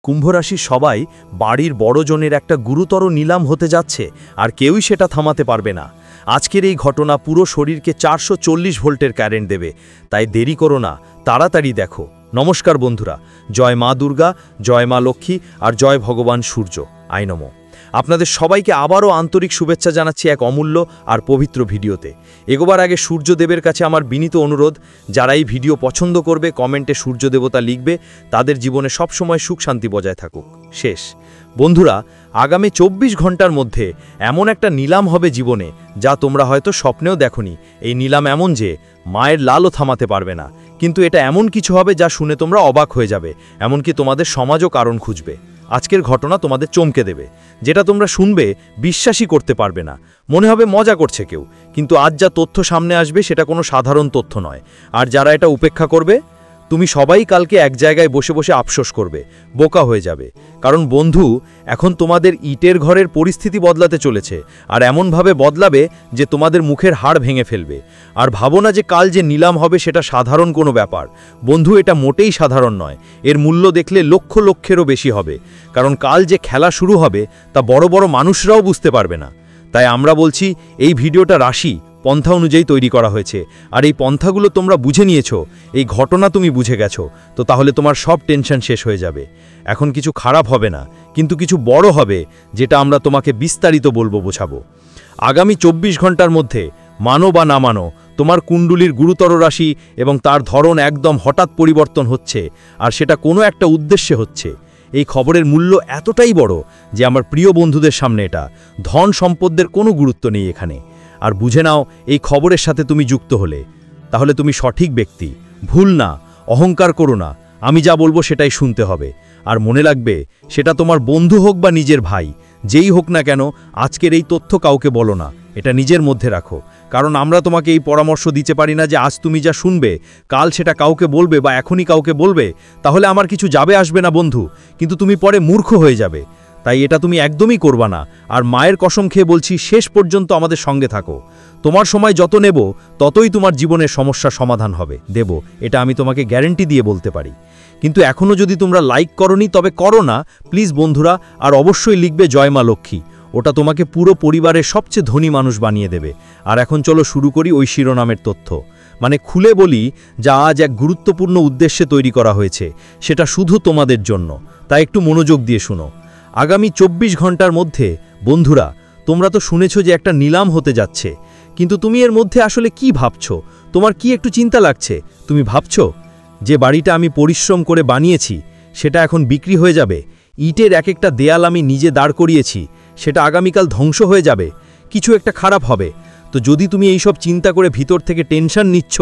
কুম্ভরাশির সবাই বাড়ির বড়জনের একটা গুরুতর নিলাম হতে যাচ্ছে, আর কেউই সেটা থামাতে পারবে না। আজকের এই ঘটনা পুরো শরীরকে 440 ভোল্টের কারেন্ট দেবে, তাই দেরি করো না, তাড়াতাড়ি দেখো। নমস্কার বন্ধুরা, জয় মা দুর্গা, জয় মা লক্ষ্মী আর জয় ভগবান সূর্য। আই নমঃ। আপনাদের সবাইকে আবারও আন্তরিক শুভেচ্ছা জানাচ্ছি এক অমূল্য আর পবিত্র ভিডিওতে। এগোবার আগে সূর্যদেবের কাছে আমার বিনীত অনুরোধ, যারা এই ভিডিও পছন্দ করবে কমেন্টে সূর্য দেবতা লিখবে, তাদের জীবনে সবসময় সুখ শান্তি বজায় থাকুক। শেষ বন্ধুরা, আগামী 24 ঘন্টার মধ্যে এমন একটা নিলাম হবে জীবনে, যা তোমরা হয়তো স্বপ্নেও দেখোনি। এই নিলাম এমন যে মায়ের লালও থামাতে পারবে না, কিন্তু এটা এমন কিছু হবে যা শুনে তোমরা অবাক হয়ে যাবে, এমনকি তোমাদের সমাজও কারণ খুঁজবে। আজকের ঘটনা তোমাদের চমকে দেবে, যেটা তোমরা শুনবে বিশ্বাসই করতে পারবে না, মনে হবে মজা করছে কেউ। কিন্তু আজ যা তথ্য সামনে আসবে সেটা কোনো সাধারণ তথ্য নয়, আর যারা এটা উপেক্ষা করবে, তুমি সবাই কালকে এক জায়গায় বসে বসে আফসোস করবে, বোকা হয়ে যাবে। কারণ বন্ধু, এখন তোমাদের ইটের ঘরের পরিস্থিতি বদলাতে চলেছে, আর এমনভাবে বদলাবে যে তোমাদের মুখের হাড় ভেঙে ফেলবে। আর ভাবো না যে কাল যে নিলাম হবে সেটা সাধারণ কোনো ব্যাপার। বন্ধু, এটা মোটেই সাধারণ নয়। এর মূল্য দেখলে লক্ষ লক্ষেরও বেশি হবে, কারণ কাল যে খেলা শুরু হবে তা বড় বড় মানুষরাও বুঝতে পারবে না। তাই আমরা বলছি, এই ভিডিওটা রাশি পন্থা অনুযায়ী তৈরি করা হয়েছে, আর এই পন্থাগুলো তোমরা বুঝে নিয়েছো, এই ঘটনা তুমি বুঝে গেছো, তো তাহলে তোমার সব টেনশন শেষ হয়ে যাবে। এখন কিছু খারাপ হবে না, কিন্তু কিছু বড় হবে, যেটা আমরা তোমাকে বিস্তারিত বলবো, বোঝাবো। আগামী 24 ঘন্টার মধ্যে, মানো বা না মানো, তোমার কুণ্ডলীর গুরুতর রাশি এবং তার ধরন একদম হঠাৎ পরিবর্তন হচ্ছে, আর সেটা কোনো একটা উদ্দেশ্যে হচ্ছে। এই খবরের মূল্য এতটাই বড় যে আমার প্রিয় বন্ধুদের সামনে এটা ধন সম্পদের কোনো গুরুত্ব নেই এখানে। আর বুঝে নাও, এই খবরের সাথে তুমি যুক্ত হলে তাহলে তুমি সঠিক ব্যক্তি। ভুল না, অহংকার করো না, আমি যা বলবো সেটাই শুনতে হবে। আর মনে রাখবে, সেটা তোমার বন্ধু হোক বা নিজের ভাই, যেই হোক না কেন, আজকের এই তথ্য কাউকে বলো না, এটা নিজের মধ্যে রাখো। কারণ আমরা তোমাকে এই পরামর্শ দিতে পারি না যে আজ তুমি যা শুনবে কাল সেটা কাউকে বলবে বা এখনই কাউকে বলবে, তাহলে আমার কিছু যাবে আসবে না বন্ধু, কিন্তু তুমি পরে মূর্খ হয়ে যাবে। তাই এটা তুমি একদমই করবা না। আর মায়ের কসম খেয়ে বলছি, শেষ পর্যন্ত আমাদের সঙ্গে থাকো। তোমার সময় যত নেব ততই তোমার জীবনের সমস্যার সমাধান হবে, দেব, এটা আমি তোমাকে গ্যারেন্টি দিয়ে বলতে পারি। কিন্তু এখনও যদি তোমরা লাইক করনি, তবে করো না প্লিজ বন্ধুরা। আর অবশ্যই লিখবে জয় মা লক্ষ্মী, ওটা তোমাকে পুরো পরিবারের সবচেয়ে ধনী মানুষ বানিয়ে দেবে। আর এখন চলো শুরু করি ওই শিরোনামের তথ্য। মানে খুলে বলি, যা আজ এক গুরুত্বপূর্ণ উদ্দেশ্যে তৈরি করা হয়েছে, সেটা শুধু তোমাদের জন্য। তাই একটু মনোযোগ দিয়ে শুনো। আগামী 24 ঘন্টার মধ্যে বন্ধুরা, তোমরা তো শুনেছো যে একটা নিলাম হতে যাচ্ছে, কিন্তু তুমি এর মধ্যে আসলে কি ভাবছো? তোমার কি একটু চিন্তা লাগছে? তুমি ভাবছো যে বাড়িটা আমি পরিশ্রম করে বানিয়েছি সেটা এখন বিক্রি হয়ে যাবে, ইটের এক একটা দেয়াল আমি নিজে দাঁড় করিয়েছি সেটা আগামীকাল ধ্বংস হয়ে যাবে, কিছু একটা খারাপ হবে। তো যদি তুমি এই সব চিন্তা করে ভিতর থেকে টেনশন নিচ্ছ,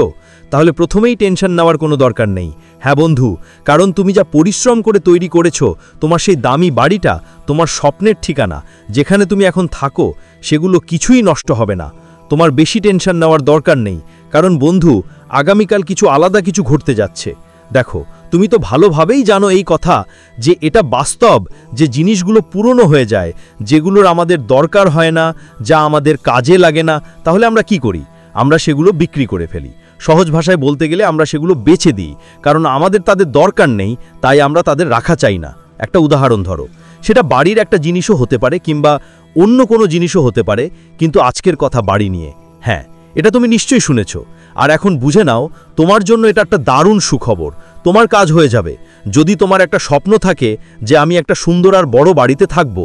তাহলে প্রথমেই টেনশন নেওয়ার কোনো দরকার নেই। হ্যাঁ বন্ধু, কারণ তুমি যা পরিশ্রম করে তৈরি করেছো, তোমার সেই দামি বাড়িটা, তোমার স্বপ্নের ঠিকানা, যেখানে তুমি এখন থাকো, সেগুলো কিছুই নষ্ট হবে না। তোমার বেশি টেনশন নেওয়ার দরকার নেই, কারণ বন্ধু, আগামীকাল কিছু আলাদা কিছু ঘটতে যাচ্ছে। দেখো, তুমি তো ভালোভাবেই জানো এই কথা, যে এটা বাস্তব, যে জিনিসগুলো পুরনো হয়ে যায়, যেগুলোর আমাদের দরকার হয় না, যা আমাদের কাজে লাগে না, তাহলে আমরা কি করি? আমরা সেগুলো বিক্রি করে ফেলি। সহজ ভাষায় বলতে গেলে আমরা সেগুলো বেচে দিই, কারণ আমাদের তাদের দরকার নেই, তাই আমরা তাদের রাখা চাই না। একটা উদাহরণ ধরো, সেটা বাড়ির একটা জিনিসও হতে পারে কিংবা অন্য কোনো জিনিসও হতে পারে, কিন্তু আজকের কথা বাড়ি নিয়ে। হ্যাঁ, এটা তুমি নিশ্চয়ই শুনেছো। আর এখন বুঝে নাও, তোমার জন্য এটা একটা দারুণ সুখবর। তোমার কাজ হয়ে যাবে। যদি তোমার একটা স্বপ্ন থাকে যে আমি একটা সুন্দর আর বড় বাড়িতে থাকব,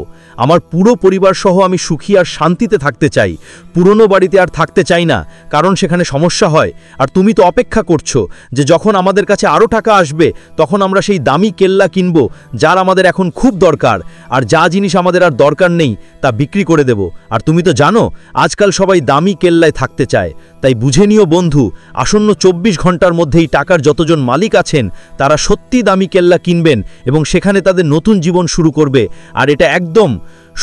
আমার পুরো পরিবার সহ আমি সুখী আর শান্তিতে থাকতে চাই, পুরনো বাড়িতে আর থাকতে চাই না, কারণ সেখানে সমস্যা হয়। আর তুমি তো অপেক্ষা করছো যে যখন আমাদের কাছে আরও টাকা আসবে তখন আমরা সেই দামি কেল্লা কিনব, যার আমাদের এখন খুব দরকার, আর যা জিনিস আমাদের আর দরকার নেই তা বিক্রি করে দেব। আর তুমি তো জানো আজকাল সবাই দামি কেল্লায় থাকতে চায়। তাই বুঝে নিও বন্ধু, আসন্ন 24 ঘন্টার মধ্যেই টাকার যতজন মালিক আছেন তারা সত্যি দামি কেল্লা কিনবেন এবং সেখানে তাদের নতুন জীবন শুরু করবে। আর এটা একদম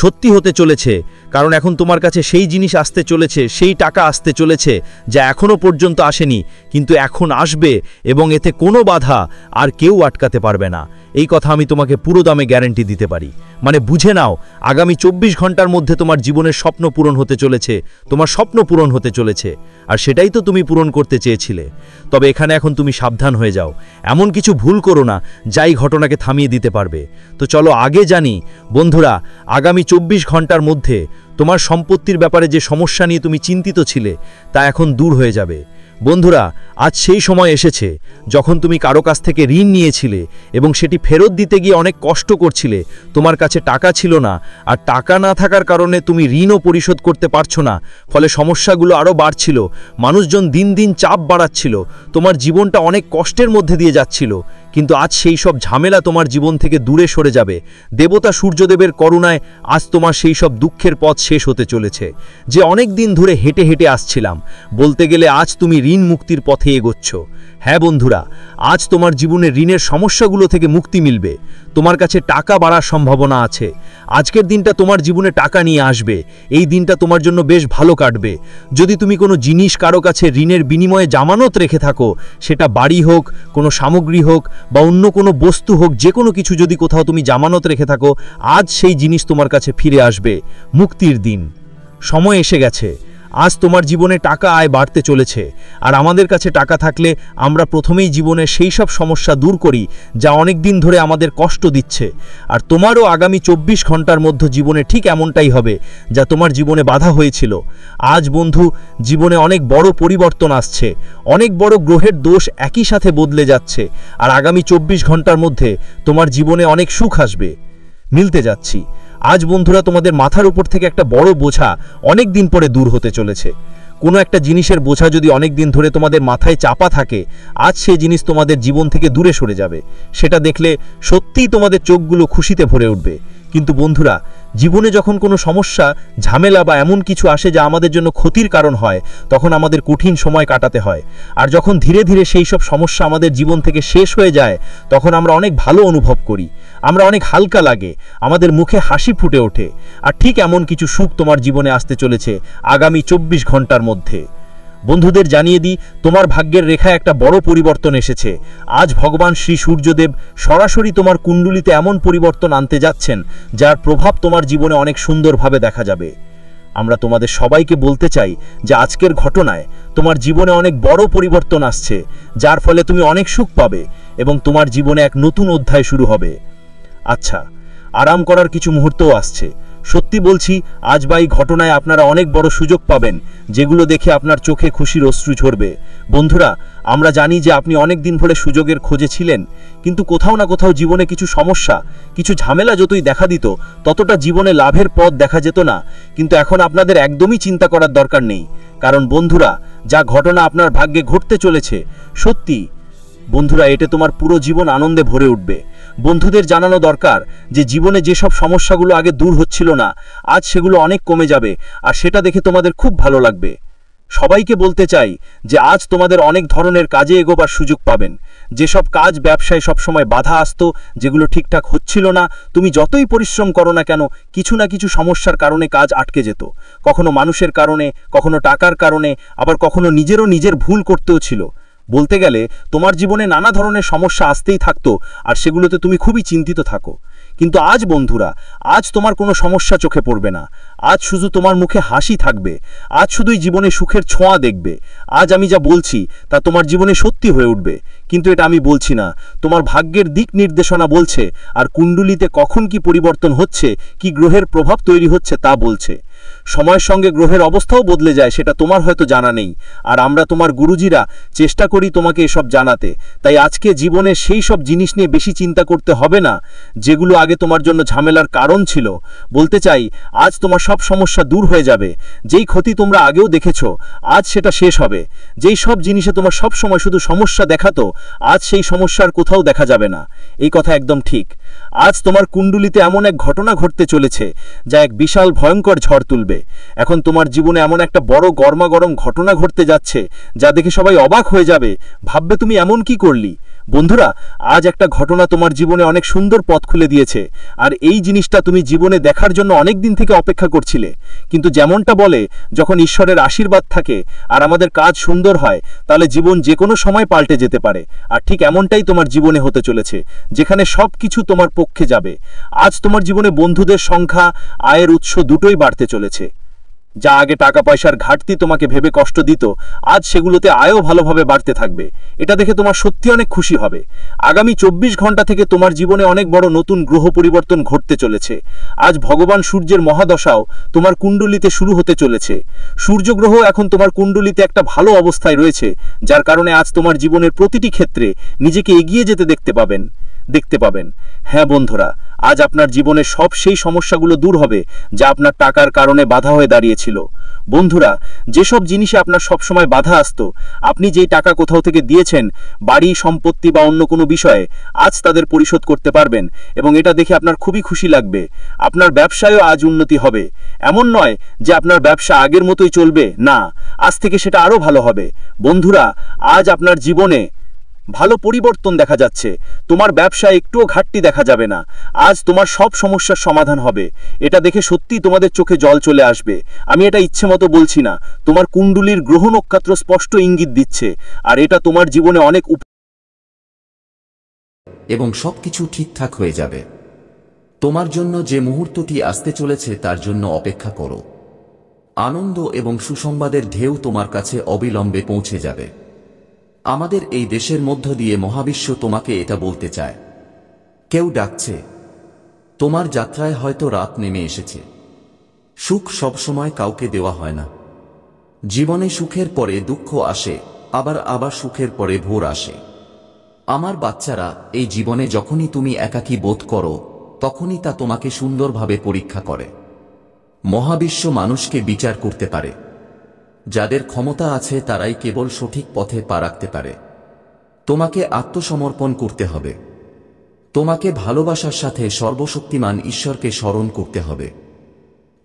সত্যি হতে চলেছে, কারণ এখন তোমার কাছে সেই জিনিস আসতে চলেছে, সেই টাকা আসতে চলেছে যা এখনো পর্যন্ত আসেনি, কিন্তু এখন আসবে, এবং এতে কোনো বাধা আর কেউ আটকাতে পারবে না। এই কথা আমি তোমাকে পুরো দামে গ্যারান্টি দিতে পারি। মানে বুঝে নাও, আগামী 24 ঘন্টার মধ্যে তোমার জীবনের স্বপ্ন পূরণ হতে চলেছে, তোমার স্বপ্ন পূরণ হতে চলেছে, আর সেটাই তো তুমি পূরণ করতে চেয়েছিলে। তবে এখানে এখন তুমি সাবধান হয়ে যাও। এমন কিছু ভুল করো না যাই ঘটনাকে থামিয়ে দিতে পারবে। তো চলো আগে জানি বন্ধুরা, আগামী 24 ঘন্টার মধ্যে তোমার সম্পত্তির ব্যাপারে যে সমস্যা নিয়ে তুমি চিন্তিত ছিলে তা এখন দূর হয়ে যাবে। বন্ধুরা, আজ সেই সময় এসেছে যখন তুমি কারো কাছ থেকে ঋণ নিয়েছিলে এবং সেটি ফেরত দিতে গিয়ে অনেক কষ্ট করছিলে। তোমার কাছে টাকা ছিল না, আর টাকা না থাকার কারণে তুমি ঋণও পরিশোধ করতে পারছো না। ফলে সমস্যাগুলো আরও বাড়ছিল, মানুষজন দিন দিন চাপ বাড়াচ্ছিল, তোমার জীবনটা অনেক কষ্টের মধ্যে দিয়ে যাচ্ছিল। কিন্তু আজ সেই সব ঝামেলা তোমার জীবন থেকে দূরে সরে যাবে। দেবতা সূর্যদেবের করুণায় আজ তোমার সেই সব দুঃখের পথ শেষ হতে চলেছে, যে অনেক দিন ধরে হেঁটে হেঁটে আসছিলাম। বলতে গেলে আজ তুমি ঋণ মুক্তির পথে এগোচ্ছ। হ্যাঁ বন্ধুরা, আজ তোমার জীবনে ঋণের সমস্যাগুলো থেকে মুক্তি মিলবে। তোমার কাছে টাকা বাড়ার সম্ভাবনা আছে। আজকের দিনটা তোমার জীবনে টাকা নিয়ে আসবে। এই দিনটা তোমার জন্য বেশ ভালো কাটবে। যদি তুমি কোনো জিনিস কারো কাছে ঋণের বিনিময়ে জামানত রেখে থাকো, সেটা বাড়ি হোক, কোনো সামগ্রী হোক বা অন্য কোনো বস্তু হোক, যে কোনো কিছু যদি কোথাও তুমি জামানত রেখে থাকো, আজ সেই জিনিস তোমার কাছে ফিরে আসবে। মুক্তির দিন সময় এসে গেছে। আজ তোমার জীবনে টাকা আয় বাড়তে চলেছে। আর আমাদের কাছে টাকা থাকলে আমরা প্রথমেই জীবনে সেই সব সমস্যা দূর করি যা অনেক দিন ধরে আমাদের কষ্ট দিচ্ছে। আর তোমারও আগামী 24 ঘন্টার মধ্যে জীবনে ঠিক এমনটাই হবে যা তোমার জীবনে বাধা হয়েছিল। আজ বন্ধু, জীবনে অনেক বড় পরিবর্তন আসছে। অনেক বড় গ্রহের দোষ একই সাথে বদলে যাচ্ছে। আর আগামী 24 ঘন্টার মধ্যে তোমার জীবনে অনেক সুখ আসবে। মিলতে যাচ্ছি আজ বন্ধুরা, তোমাদের মাথার উপর থেকে একটা বড় বোঝা অনেক দিন পরে দূর হতে চলেছে। কোনো একটা জিনিসের বোঝা যদি অনেক দিন ধরে তোমাদের মাথায় চাপা থাকে, আজ সেই জিনিস তোমাদের জীবন থেকে দূরে সরে যাবে। সেটা দেখলে সত্যিই তোমাদের চোখগুলো খুশিতে ভরে উঠবে। কিন্তু বন্ধুরা, জীবনে যখন কোনো সমস্যা, ঝামেলা বা এমন কিছু আসে যা আমাদের জন্য ক্ষতির কারণ হয়, তখন আমাদের কঠিন সময় কাটাতে হয়। আর যখন ধীরে ধীরে সেই সব সমস্যা আমাদের জীবন থেকে শেষ হয়ে যায়, তখন আমরা অনেক ভালো অনুভব করি, আমরা অনেক হালকা লাগে, আমাদের মুখে হাসি ফুটে ওঠে। আর ঠিক এমন কিছু সুখ তোমার জীবনে আসতে চলেছে আগামী 24 ঘন্টার মধ্যে। বন্ধুদের জানিয়ে দিই, তোমার ভাগ্যের রেখায় একটা বড় পরিবর্তন এসেছে। আজ ভগবান শ্রী সূর্যদেব সরাসরি তোমার কুণ্ডলিতে এমন পরিবর্তন আনতে যাচ্ছেন যার প্রভাব তোমার জীবনে অনেক সুন্দরভাবে দেখা যাবে। আমরা তোমাদের সবাইকে বলতে চাই যে আজকের ঘটনায় তোমার জীবনে অনেক বড় পরিবর্তন আসছে, যার ফলে তুমি অনেক সুখ পাবে এবং তোমার জীবনে এক নতুন অধ্যায় শুরু হবে। আচ্ছা, আরাম করার কিছু মুহূর্তও আসছে। সত্যি বলছি, আজ বা এই ঘটনায় আপনারা অনেক বড় সুযোগ পাবেন, যেগুলো দেখে আপনার চোখে খুশির অশ্রু ঝরবে। বন্ধুরা, আমরা জানি যে আপনি অনেক দিন ধরে সুযোগের খোঁজে ছিলেন, কিন্তু কোথাও না কোথাও জীবনে কিছু সমস্যা, কিছু ঝামেলা যতই দেখা দিত, ততটা জীবনে লাভের পথ দেখা যেত না। কিন্তু এখন আপনাদের একদমই চিন্তা করার দরকার নেই, কারণ বন্ধুরা, যা ঘটনা আপনার ভাগ্যে ঘটতে চলেছে, সত্যি বন্ধুরা, এটা তোমার পুরো জীবন আনন্দে ভরে উঠবে। বন্ধুদের জানানো দরকার যে জীবনে যেসব সমস্যাগুলো আগে দূর হচ্ছিল না, আজ সেগুলো অনেক কমে যাবে, আর সেটা দেখে তোমাদের খুব ভালো লাগবে। সবাইকে বলতে চাই যে আজ তোমাদের অনেক ধরনের কাজে এগোবার সুযোগ পাবেন। যেসব কাজ ব্যবসায় সবসময় বাধা আসতো, যেগুলো ঠিকঠাক হচ্ছিল না, তুমি যতই পরিশ্রম করো না কেন, কিছু না কিছু সমস্যার কারণে কাজ আটকে যেত। কখনো মানুষের কারণে, কখনো টাকার কারণে, আবার কখনো নিজের ভুল করতেও ছিল। বলতে গেলে তোমার জীবনে নানা ধরনের সমস্যা আসতেই থাকতো, আর সেগুলোতে তুমি খুবই চিন্তিত থাকো। কিন্তু আজ বন্ধুরা, আজ তোমার কোনো সমস্যা চোখে পড়বে না। আজ শুধু তোমার মুখে হাসি থাকবে। আজ শুধুই জীবনে সুখের ছোঁয়া দেখবে। আজ আমি যা বলছি তা তোমার জীবনে সত্যি হয়ে উঠবে। কিন্তু এটা আমি বলছি না, তোমার ভাগ্যের দিক নির্দেশনা বলছে, আর কুণ্ডলিতে কখন কি পরিবর্তন হচ্ছে, কি গ্রহের প্রভাব তৈরি হচ্ছে তা বলছে। সময়ের সঙ্গে গ্রহের অবস্থাও বদলে যায়, সেটা তোমার হয়তো জানা নেই। আর আমরা তোমার গুরুজিরা চেষ্টা করি তোমাকে এসব জানাতে। তাই আজকে জীবনে সেই সব জিনিস নিয়ে বেশি চিন্তা করতে হবে না, যেগুলো আগে তোমার জন্য ঝামেলার কারণ ছিল। বলতে চাই, আজ তোমার সব সমস্যা দূর হয়ে যাবে। যেই ক্ষতি তোমরা আগেও দেখেছো, আজ সেটা শেষ হবে। যেই সব জিনিসে তোমার সব সময় শুধু সমস্যা দেখাতো, আজ সেই সমস্যার কোথাও দেখা যাবে না। এই কথা একদম ঠিক। আজ তোমার কুণ্ডলিতে এমন এক ঘটনা ঘটতে চলেছে যা এক বিশাল ভয়ঙ্কর ঝড় তুলবে। এখন তোমার জীবনে এমন একটা বড় গরমাগরম ঘটনা ঘটতে যাচ্ছে যা দেখে সবাই অবাক হয়ে যাবে, ভাববে তুমি এমন কি করলি। বন্ধুরা, আজ একটা ঘটনা তোমার জীবনে অনেক সুন্দর পথ খুলে দিয়েছে, আর এই জিনিসটা তুমি জীবনে দেখার জন্য অনেক দিন থেকে অপেক্ষা করছিলে। কিন্তু যেমনটা বলে, যখন ঈশ্বরের আশীর্বাদ থাকে আর আমাদের কাজ সুন্দর হয়, তাহলে জীবন যে কোনো সময় পাল্টে যেতে পারে। আর ঠিক এমনটাই তোমার জীবনে হতে চলেছে, যেখানে সব কিছু তোমার পক্ষে যাবে। আজ তোমার জীবনে বন্ধুদের সংখ্যা, আয়ের উৎস দুটোই বাড়তে চলেছে। যা আগে টাকা পয়সার ঘাটতি তোমাকে ভেবে কষ্ট দিত, আজ সেগুলোতে আয়ও ভালোভাবে বাড়তে থাকবে। এটা দেখে তোমার সত্যি অনেক খুশি হবে। আগামী 24 ঘন্টা থেকে তোমার জীবনে অনেক বড় নতুন গ্রহ পরিবর্তন ঘটতে চলেছে। আজ ভগবান সূর্যের মহাদশাও তোমার কুণ্ডলিতে শুরু হতে চলেছে। সূর্য গ্রহ এখন তোমার কুণ্ডলিতে একটা ভালো অবস্থায় রয়েছে, যার কারণে আজ তোমার জীবনের প্রতিটি ক্ষেত্রে নিজেকে এগিয়ে যেতে দেখতে পাবেন। হ্যাঁ বন্ধুরা, আজ আপনার জীবনের সব সেই সমস্যাগুলো দূর হবে যা আপনার টাকার কারণে বাধা হয়ে দাঁড়িয়েছিল। বন্ধুরা, যেসব জিনিসে আপনার সবসময় বাধা আসতো, আপনি যেই টাকা কোথাও থেকে দিয়েছেন, বাড়ি, সম্পত্তি বা অন্য কোনো বিষয়ে, আজ তাদের পরিশোধ করতে পারবেন এবং এটা দেখে আপনার খুবই খুশি লাগবে। আপনার ব্যবসায়ও আজ উন্নতি হবে। এমন নয় যে আপনার ব্যবসা আগের মতোই চলবে, না, আজ থেকে সেটা আরো ভালো হবে। বন্ধুরা, আজ আপনার জীবনে ভালো পরিবর্তন দেখা যাচ্ছে। তোমার ব্যবসায় একটুও ঘাটতি দেখা যাবে না। আজ তোমার সব সমস্যার সমাধান হবে। এটা দেখে সত্যিই তোমাদের চোখে জল চলে আসবে। আমি এটা ইচ্ছে মতো বলছি না, তোমার কুণ্ডলীর গ্রহ নক্ষত্র স্পষ্ট ইঙ্গিত দিচ্ছে, আর এটা তোমার জীবনে অনেক এবং সবকিছু ঠিকঠাক হয়ে যাবে। তোমার জন্য যে মুহূর্তটি আসতে চলেছে তার জন্য অপেক্ষা করো। আনন্দ এবং সুসংবাদের ঢেউ তোমার কাছে অবিলম্বে পৌঁছে যাবে। আমাদের এই দেশের মধ্য দিয়ে মহাবিশ্ব তোমাকে এটা বলতে চায়। কেউ ডাকছে, তোমার যাত্রায় হয়তো রাত নেমে এসেছে। সুখ সবসময় কাউকে দেওয়া হয় না। জীবনে সুখের পরে দুঃখ আসে, আবার সুখের পরে ভোর আসে। আমার বাচ্চারা, এই জীবনে যখনই তুমি একাকী বোধ করো, তখনই তা তোমাকে সুন্দরভাবে পরীক্ষা করে। মহাবিশ্ব মানুষকে বিচার করতে পারে। যাদের ক্ষমতা আছে তারাই কেবল সঠিক পথে পা রাখতে পারে। তোমাকে আত্মসমর্পণ করতে হবে। তোমাকে ভালোবাসার সাথে সর্বশক্তিমান ঈশ্বরকে স্মরণ করতে হবে।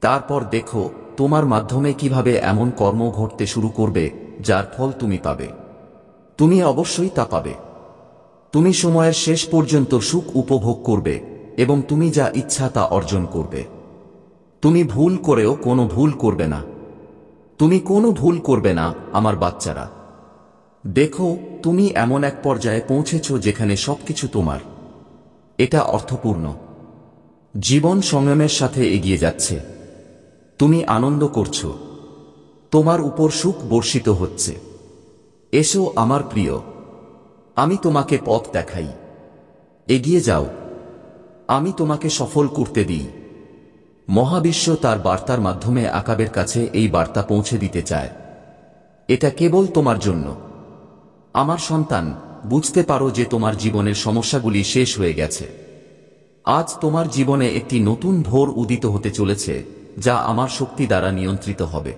তারপর দেখো তোমার মাধ্যমে কিভাবে এমন কর্ম ঘটতে শুরু করবে যার ফল তুমি পাবে। তুমি অবশ্যই তা পাবে। তুমি সময়ের শেষ পর্যন্ত সুখ উপভোগ করবে এবং তুমি যা ইচ্ছা তা অর্জন করবে। তুমি ভুল করেও কোনো ভুল করবে না। তুমি কোনো ভুল করবে না আমার বাচ্চারা। দেখো তুমি এমন এক পর্যায়ে পৌঁছেছ যেখানে সবকিছু তোমার। এটা অর্থপূর্ণ। জীবন সংযমের সাথে এগিয়ে যাচ্ছে। তুমি আনন্দ করছো। তোমার উপর সুখ বর্ষিত হচ্ছে। এসো আমার প্রিয়, আমি তোমাকে পথ দেখাই। এগিয়ে যাও, আমি তোমাকে সফল করতে দিই। মহাবিশ্ব তার বার্তার মাধ্যমে আকাবের কাছে এই বার্তা পৌঁছে দিতে চায়। এটা কেবল তোমার জন্য। আমার সন্তান, বুঝতে পারো যে তোমার জীবনের সমস্যাগুলি শেষ হয়ে গেছে। আজ তোমার জীবনে একটি নতুন ভোর উদিত হতে চলেছে, যা আমার শক্তি দ্বারা নিয়ন্ত্রিত হবে।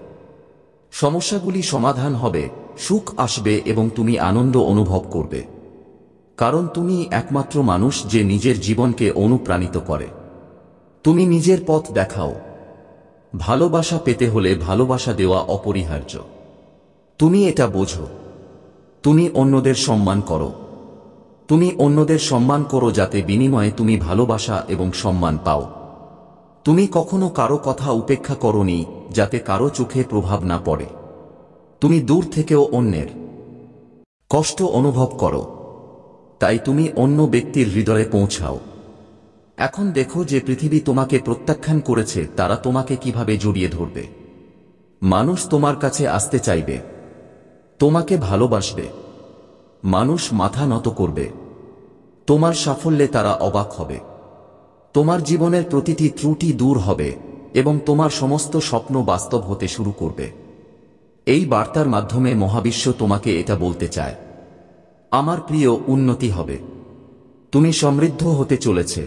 সমস্যাগুলি সমাধান হবে, সুখ আসবে এবং তুমি আনন্দ অনুভব করবে। কারণ তুমি একমাত্র মানুষ যে নিজের জীবনকে অনুপ্রাণিত করে। তুমি নিজের পথ দেখাও। ভালোবাসা পেতে হলে ভালোবাসা দেওয়া অপরিহার্য। তুমি এটা বোঝো। তুমি অন্যদের সম্মান করো। তুমি অন্যদের সম্মান করো যাতে বিনিময়ে তুমি ভালোবাসা এবং সম্মান পাও। তুমি কখনো কারো কথা উপেক্ষা করোনি যাতে কারো চোখে প্রভাব না পড়ে। তুমি দূর থেকেও অন্যের কষ্ট অনুভব করো, তাই তুমি অন্য ব্যক্তির হৃদয়ে পৌঁছাও। এখন দেখো যে পৃথিবী তোমাকে প্রত্যাখ্যান করেছে তারা তোমাকে কিভাবে জড়িয়ে ধরবে। মানুষ তোমার কাছে আসতে চাইবে, তোমাকে ভালোবাসবে। মানুষ মাথা নত করবে। তোমার সাফল্যে তারা অবাক হবে। তোমার জীবনের প্রতিটি ত্রুটি দূর হবে এবং তোমার সমস্ত স্বপ্ন বাস্তব হতে শুরু করবে। এই বার্তার মাধ্যমে মহাবিশ্ব তোমাকে এটা বলতে চায়, আমার প্রিয়, উন্নতি হবে। তুমি সমৃদ্ধ হতে চলেছে।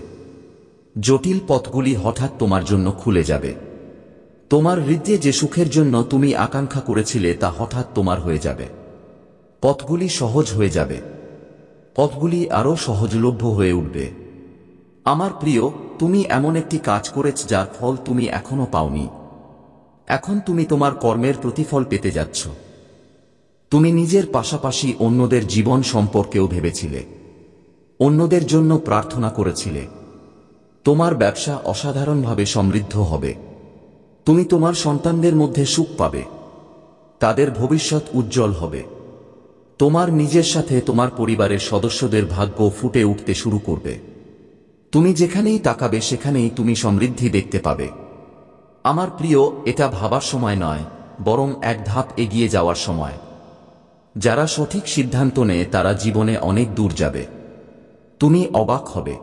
জটিল পথগুলি হঠাৎ তোমার জন্য খুলে যাবে। তোমার হৃদয়ে যে সুখের জন্য তুমি আকাঙ্ক্ষা করেছিলে তা হঠাৎ তোমার হয়ে যাবে। পথগুলি সহজ হয়ে যাবে। পথগুলি আরও সহজলভ্য হয়ে উঠবে। আমার প্রিয়, তুমি এমন একটি কাজ করেছ যার ফল তুমি এখনো পাওনি। এখন তুমি তোমার কর্মের প্রতিফল পেতে যাচ্ছ। তুমি নিজের পাশাপাশি অন্যদের জীবন সম্পর্কেও ভেবেছিলে। অন্যদের জন্য প্রার্থনা করেছিলে। তোমার ব্যবসা অসাধারণভাবে সমৃদ্ধ হবে। তুমি তোমার সন্তানদের মধ্যে সুখ পাবে। তাদের ভবিষ্যৎ উজ্জ্বল হবে। তোমার নিজের সাথে তোমার পরিবারের সদস্যদের ভাগ্য ফুটে উঠতে শুরু করবে। তুমি যেখানেই তাকাবে সেখানেই তুমি সমৃদ্ধি দেখতে পাবে। আমার প্রিয়, এটা ভাবার সময় নয়, বরং এক ধাপ এগিয়ে যাওয়ার সময়। যারা সঠিক সিদ্ধান্ত নেয় তারা জীবনে অনেক দূর যাবে। তুমি অবাক হবে।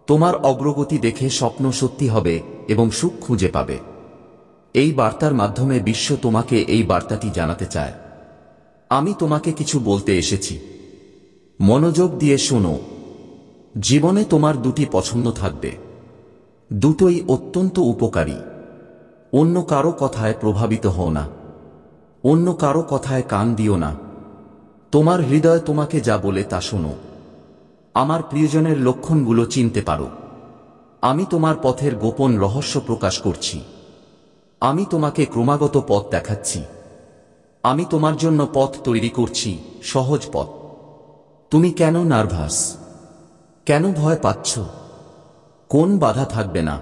তোমার অগ্রগতি দেখে স্বপ্ন সত্যি হবে এবং সুখ খুঁজে পাবে। এই বার্তার মাধ্যমে বিশ্ব তোমাকে এই বার্তাটি জানাতে চায়। আমি তোমাকে কিছু বলতে এসেছি। মনোযোগ দিয়ে শোনো। জীবনে তোমার দুটি পছন্দ থাকবে, দুটোই অত্যন্ত উপকারী। অন্য কারো কথায় প্রভাবিত হও না, অন্য কারো কথায় কান দিও না। তোমার হৃদয় তোমাকে যা বলে তা শোনো। আমার প্রিয়জনের লক্ষণগুলো চিনতে পারো। আমি তোমার পথের গোপন রহস্য প্রকাশ করছি। আমি তোমাকে ক্রমাগত পথ দেখাচ্ছি। আমি তোমার জন্য পথ তৈরি করছি, সহজ পথ। তুমি কেন নার্ভাস? কেন ভয় পাচ্ছ? কোন বাধা থাকবে না?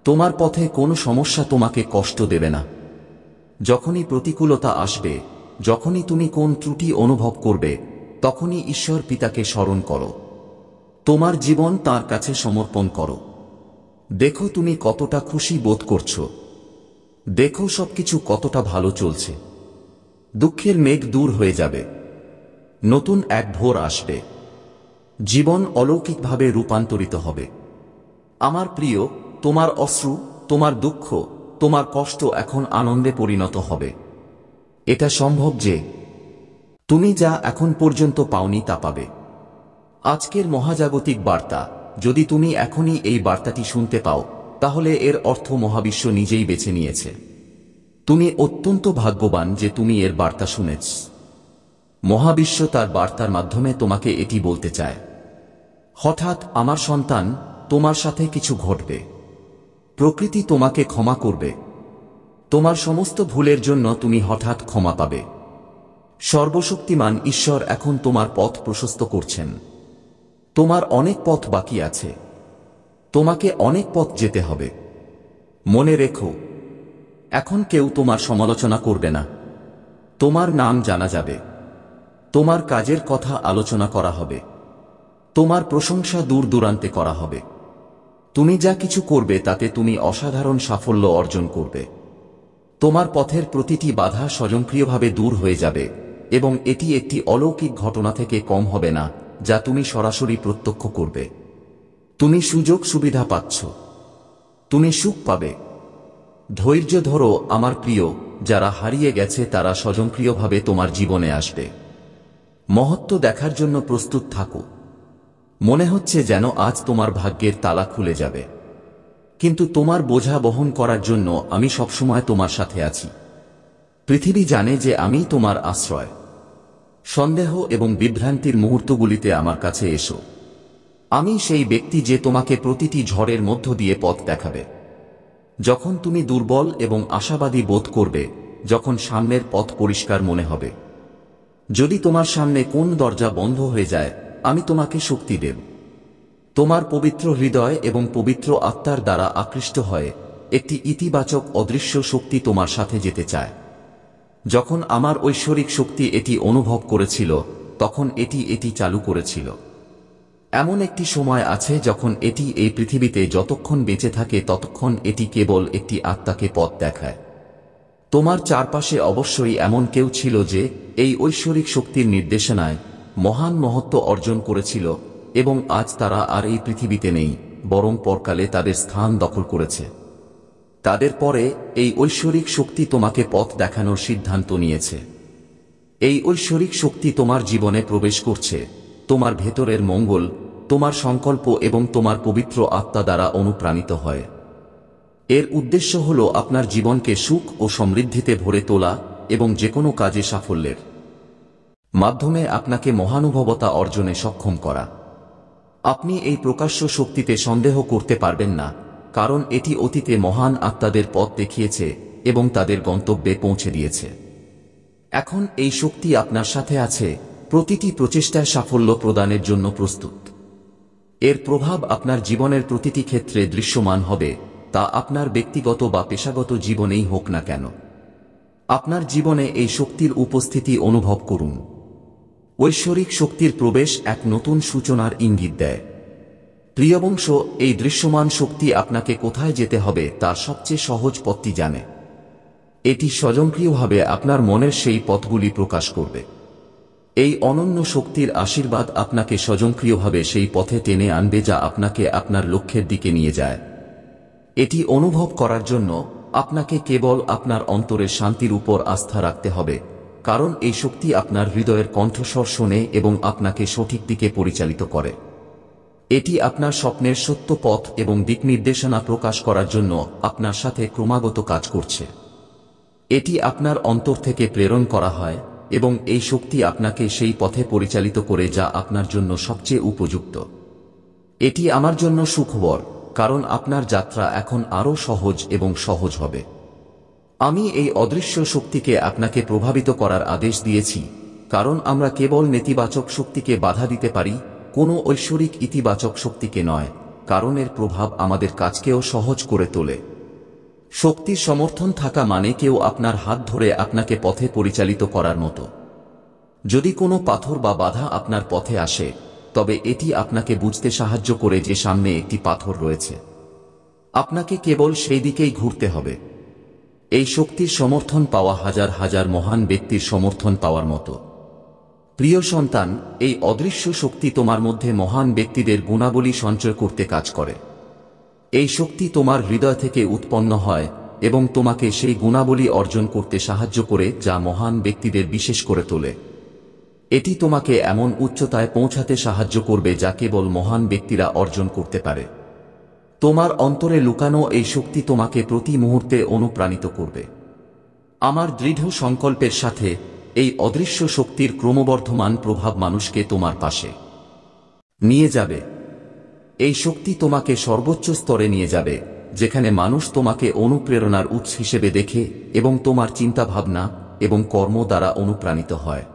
তোমার পথে কোনো সমস্যা তোমাকে কষ্ট দেবে না। যখনই প্রতিকূলতা আসবে, যখনই তুমি কোন ত্রুটি অনুভব করবে, তখনই ঈশ্বর পিতাকে স্মরণ করো। তোমার জীবন তাঁর কাছে সমর্পণ করো। দেখো তুমি কতটা খুশি বোধ করছো। দেখো সবকিছু কতটা ভালো চলছে। দুঃখের মেঘ দূর হয়ে যাবে। নতুন এক ভোর আসবে। জীবন অলৌকিকভাবে রূপান্তরিত হবে। আমার প্রিয়, তোমার অশ্রু, তোমার দুঃখ, তোমার কষ্ট এখন আনন্দে পরিণত হবে। এটা সম্ভব যে তুমি যা এখন পর্যন্ত পাওনি তা পাবে। আজকের মহাজাগতিক বার্তা, যদি তুমি এখনই এই বার্তাটি শুনতে পাও, তাহলে এর অর্থ মহাবিশ্ব নিজেই বেছে নিয়েছে। তুমি অত্যন্ত ভাগ্যবান যে তুমি এর বার্তা শুনেছ। মহাবিশ্ব তার বার্তার মাধ্যমে তোমাকে এটি বলতে চায়। হঠাৎ, আমার সন্তান, তোমার সাথে কিছু ঘটবে। প্রকৃতি তোমাকে ক্ষমা করবে। তোমার সমস্ত ভুলের জন্য তুমি হঠাৎ ক্ষমা পাবে। সর্বশক্তিমান ঈশ্বর এখন তোমার পথ প্রশস্ত করছেন। তোমার অনেক পথ বাকি আছে। তোমাকে অনেক পথ যেতে হবে। মনে রেখো, এখন কেউ তোমার সমালোচনা করবে না। তোমার নাম জানা যাবে। তোমার কাজের কথা আলোচনা করা হবে। তোমার প্রশংসা দূর দূরান্তে করা হবে। তুমি যা কিছু করবে তাতে তুমি অসাধারণ সাফল্য অর্জন করবে। তোমার পথের প্রতিটি বাধা স্বয়ংক্রিয়ভাবে দূর হয়ে যাবে এবং এটি একটি অলৌকিক ঘটনা থেকে কম হবে না, যা তুমি সরাসরি প্রত্যক্ষ করবে। তুমি সুযোগ সুবিধা পাচ্ছ। তুমি সুখ পাবে। ধৈর্য ধরো আমার প্রিয়। যারা হারিয়ে গেছে তারা স্বয়ংক্রিয়ভাবে তোমার জীবনে আসবে। মহত্ব দেখার জন্য প্রস্তুত থাকো। মনে হচ্ছে যেন আজ তোমার ভাগ্যের তালা খুলে যাবে। কিন্তু তোমার বোঝা বহন করার জন্য আমি সবসময় তোমার সাথে আছি। পৃথিবী জানে যে আমি তোমার আশ্রয়। সন্দেহ এবং বিভ্রান্তির মুহূর্তগুলিতে আমার কাছে এসো। আমি সেই ব্যক্তি যে তোমাকে প্রতিটি ঝড়ের মধ্য দিয়ে পথ দেখাবে। যখন তুমি দুর্বল এবং আশাবাদী বোধ করবে, যখন সামনের পথ পরিষ্কার মনে হবে, যদি তোমার সামনে কোন দরজা বন্ধ হয়ে যায়, আমি তোমাকে শক্তি দেব। তোমার পবিত্র হৃদয় এবং পবিত্র আত্মার দ্বারা আকৃষ্ট হয়ে একটি ইতিবাচক অদৃশ্য শক্তি তোমার সাথে যেতে চায়। যখন আমার ঐশ্বরিক শক্তি এটি অনুভব করেছিল, তখন এটি চালু করেছিল। এমন একটি সময় আছে যখন এটি এই পৃথিবীতে যতক্ষণ বেঁচে থাকে ততক্ষণ এটি কেবল একটি আত্মাকে পথ দেখায়। তোমার চারপাশে অবশ্যই এমন কেউ ছিল যে এই ঐশ্বরিক শক্তির নির্দেশনায় মহান মহত্ব অর্জন করেছিল এবং আজ তারা আর এই পৃথিবীতে নেই, বরং পরকালে তাদের স্থান দখল করেছে। তাদের পরে এই ঐশ্বরিক শক্তি তোমাকে পথ দেখানোর সিদ্ধান্ত নিয়েছে। এই ঐশ্বরিক শক্তি তোমার জীবনে প্রবেশ করছে, তোমার ভেতরের মঙ্গল, তোমার সংকল্প এবং তোমার পবিত্র আত্মা দ্বারা অনুপ্রাণিত হয়। এর উদ্দেশ্য হল আপনার জীবনকে সুখ ও সমৃদ্ধিতে ভরে তোলা এবং যেকোনো কাজে সাফল্যের মাধ্যমে আপনাকে মহানুভবতা অর্জনে সক্ষম করা। আপনি এই প্রকাশ্য শক্তিতে সন্দেহ করতে পারবেন না, কারণ এটি অতীতে মহান আত্মাদের পথ দেখিয়েছে এবং তাদের গন্তব্যে পৌঁছে দিয়েছে। এখন এই শক্তি আপনার সাথে আছে, প্রতিটি প্রচেষ্টায় সাফল্য প্রদানের জন্য প্রস্তুত। এর প্রভাব আপনার জীবনের প্রতিটি ক্ষেত্রে দৃশ্যমান হবে, তা আপনার ব্যক্তিগত বা পেশাগত জীবনেই হোক না কেন। আপনার জীবনে এই শক্তির উপস্থিতি অনুভব করুন। ঐশ্বরিক শক্তির প্রবেশ এক নতুন সূচনার ইঙ্গিত দেয়। প্রিয় বংশ, এই দৃশ্যমান শক্তি আপনাকে কোথায় যেতে হবে তার সবচেয়ে সহজ পথটি জানে। এটি স্বয়ংক্রিয়ভাবে আপনার মনের সেই পথগুলি প্রকাশ করবে। এই অনন্য শক্তির আশীর্বাদ আপনাকে স্বয়ংক্রিয়ভাবে সেই পথে টেনে আনবে যা আপনাকে আপনার লক্ষ্যের দিকে নিয়ে যায়। এটি অনুভব করার জন্য আপনাকে কেবল আপনার অন্তরের শান্তির উপর আস্থা রাখতে হবে, কারণ এই শক্তি আপনার হৃদয়ের কণ্ঠস্বর শোনে এবং আপনাকে সঠিক দিকে পরিচালিত করে। এটি আপনার স্বপ্নের সত্য পথ এবং দিক নির্দেশনা প্রকাশ করার জন্য আপনার সাথে ক্রমাগত কাজ করছে। এটি আপনার অন্তর থেকে প্রেরণ করা হয় এবং এই শক্তি আপনাকে সেই পথে পরিচালিত করে যা আপনার জন্য সবচেয়ে উপযুক্ত। এটি আমার জন্য সুখবর, কারণ আপনার যাত্রা এখন আরও সহজ এবং সহজ হবে। আমি এই অদৃশ্য শক্তিকে আপনাকে প্রভাবিত করার আদেশ দিয়েছি, কারণ আমরা কেবল নেতিবাচক শক্তিকে বাধা দিতে পারি, কোনো ঐশ্বরিক ইতিবাচক শক্তিকে নয়, কারণ এর প্রভাব আমাদের কাজকেও সহজ করে তোলে। শক্তির সমর্থন থাকা মানে কেউ আপনার হাত ধরে আপনাকে পথে পরিচালিত করার মতো। যদি কোনো পাথর বা বাধা আপনার পথে আসে, তবে এটি আপনাকে বুঝতে সাহায্য করে যে সামনে একটি পাথর রয়েছে। আপনাকে কেবল সেই দিকেই ঘুরতে হবে। এই শক্তির সমর্থন পাওয়া হাজার হাজার মহান ব্যক্তির সমর্থন পাওয়ার মতো। প্রিয় সন্তান, এই অদৃশ্য শক্তি তোমার মধ্যে মহান ব্যক্তিদের গুণাবলী সঞ্চয় করতে কাজ করে। এই শক্তি তোমার হৃদয় থেকে উৎপন্ন হয় এবং তোমাকে সেই গুণাবলী অর্জন করতে সাহায্য করে যা মহান ব্যক্তিদের বিশেষ করে তোলে। এটি তোমাকে এমন উচ্চতায় পৌঁছাতে সাহায্য করবে যা কেবল মহান ব্যক্তিরা অর্জন করতে পারে। তোমার অন্তরে লুকানো এই শক্তি তোমাকে প্রতি মুহূর্তে অনুপ্রাণিত করবে। আমার দৃঢ় সংকল্পের সাথে এই অদৃশ্য শক্তির ক্রমবর্ধমান প্রভাব মানুষকে তোমার পাশে নিয়ে যাবে। এই শক্তি তোমাকে সর্বোচ্চ স্তরে নিয়ে যাবে, যেখানে মানুষ তোমাকে অনুপ্রেরণার উৎস হিসেবে দেখে এবং তোমার চিন্তাভাবনা এবং কর্ম দ্বারা অনুপ্রাণিত হয়।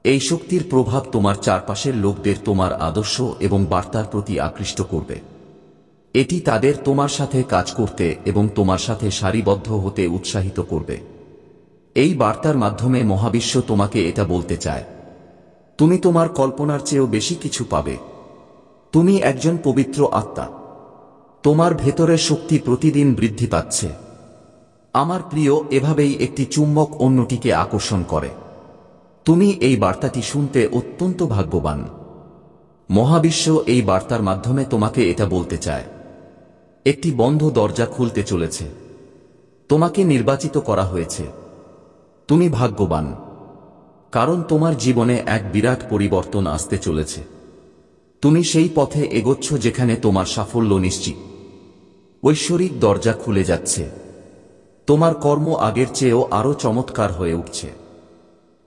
এই শক্তির প্রভাব তোমার চারপাশের লোকদের তোমার আদর্শ এবং বার্তার প্রতি আকৃষ্ট করবে। এটি তাদের তোমার সাথে কাজ করতে এবং তোমার সাথে সারিবদ্ধ হতে উৎসাহিত করবে। এই বার্তার মাধ্যমে মহাবিশ্ব তোমাকে এটা বলতে চায়, তুমি তোমার কল্পনার চেয়েও বেশি কিছু পাবে। তুমি একজন পবিত্র আত্মা। তোমার ভেতরের শক্তি প্রতিদিন বৃদ্ধি পাচ্ছে। আমার প্রিয়, এভাবেই একটি চুম্বক অন্যটিকে আকর্ষণ করে। তুমি এই বার্তাটি শুনতে অত্যন্ত ভাগ্যবান। মহাবিশ্ব এই বার্তার মাধ্যমে তোমাকে এটা বলতে চায়, একটি বন্ধ দরজা খুলতে চলেছে। তোমাকে নির্বাচিত করা হয়েছে। তুমি ভাগ্যবান, কারণ তোমার জীবনে এক বিরাট পরিবর্তন আসতে চলেছে। তুমি সেই পথে এগোচ্ছ যেখানে তোমার সাফল্য নিশ্চিত। ঐশ্বরিক দরজা খুলে যাচ্ছে। তোমার কর্ম আগের চেয়েও আরও চমৎকার হয়ে উঠছে।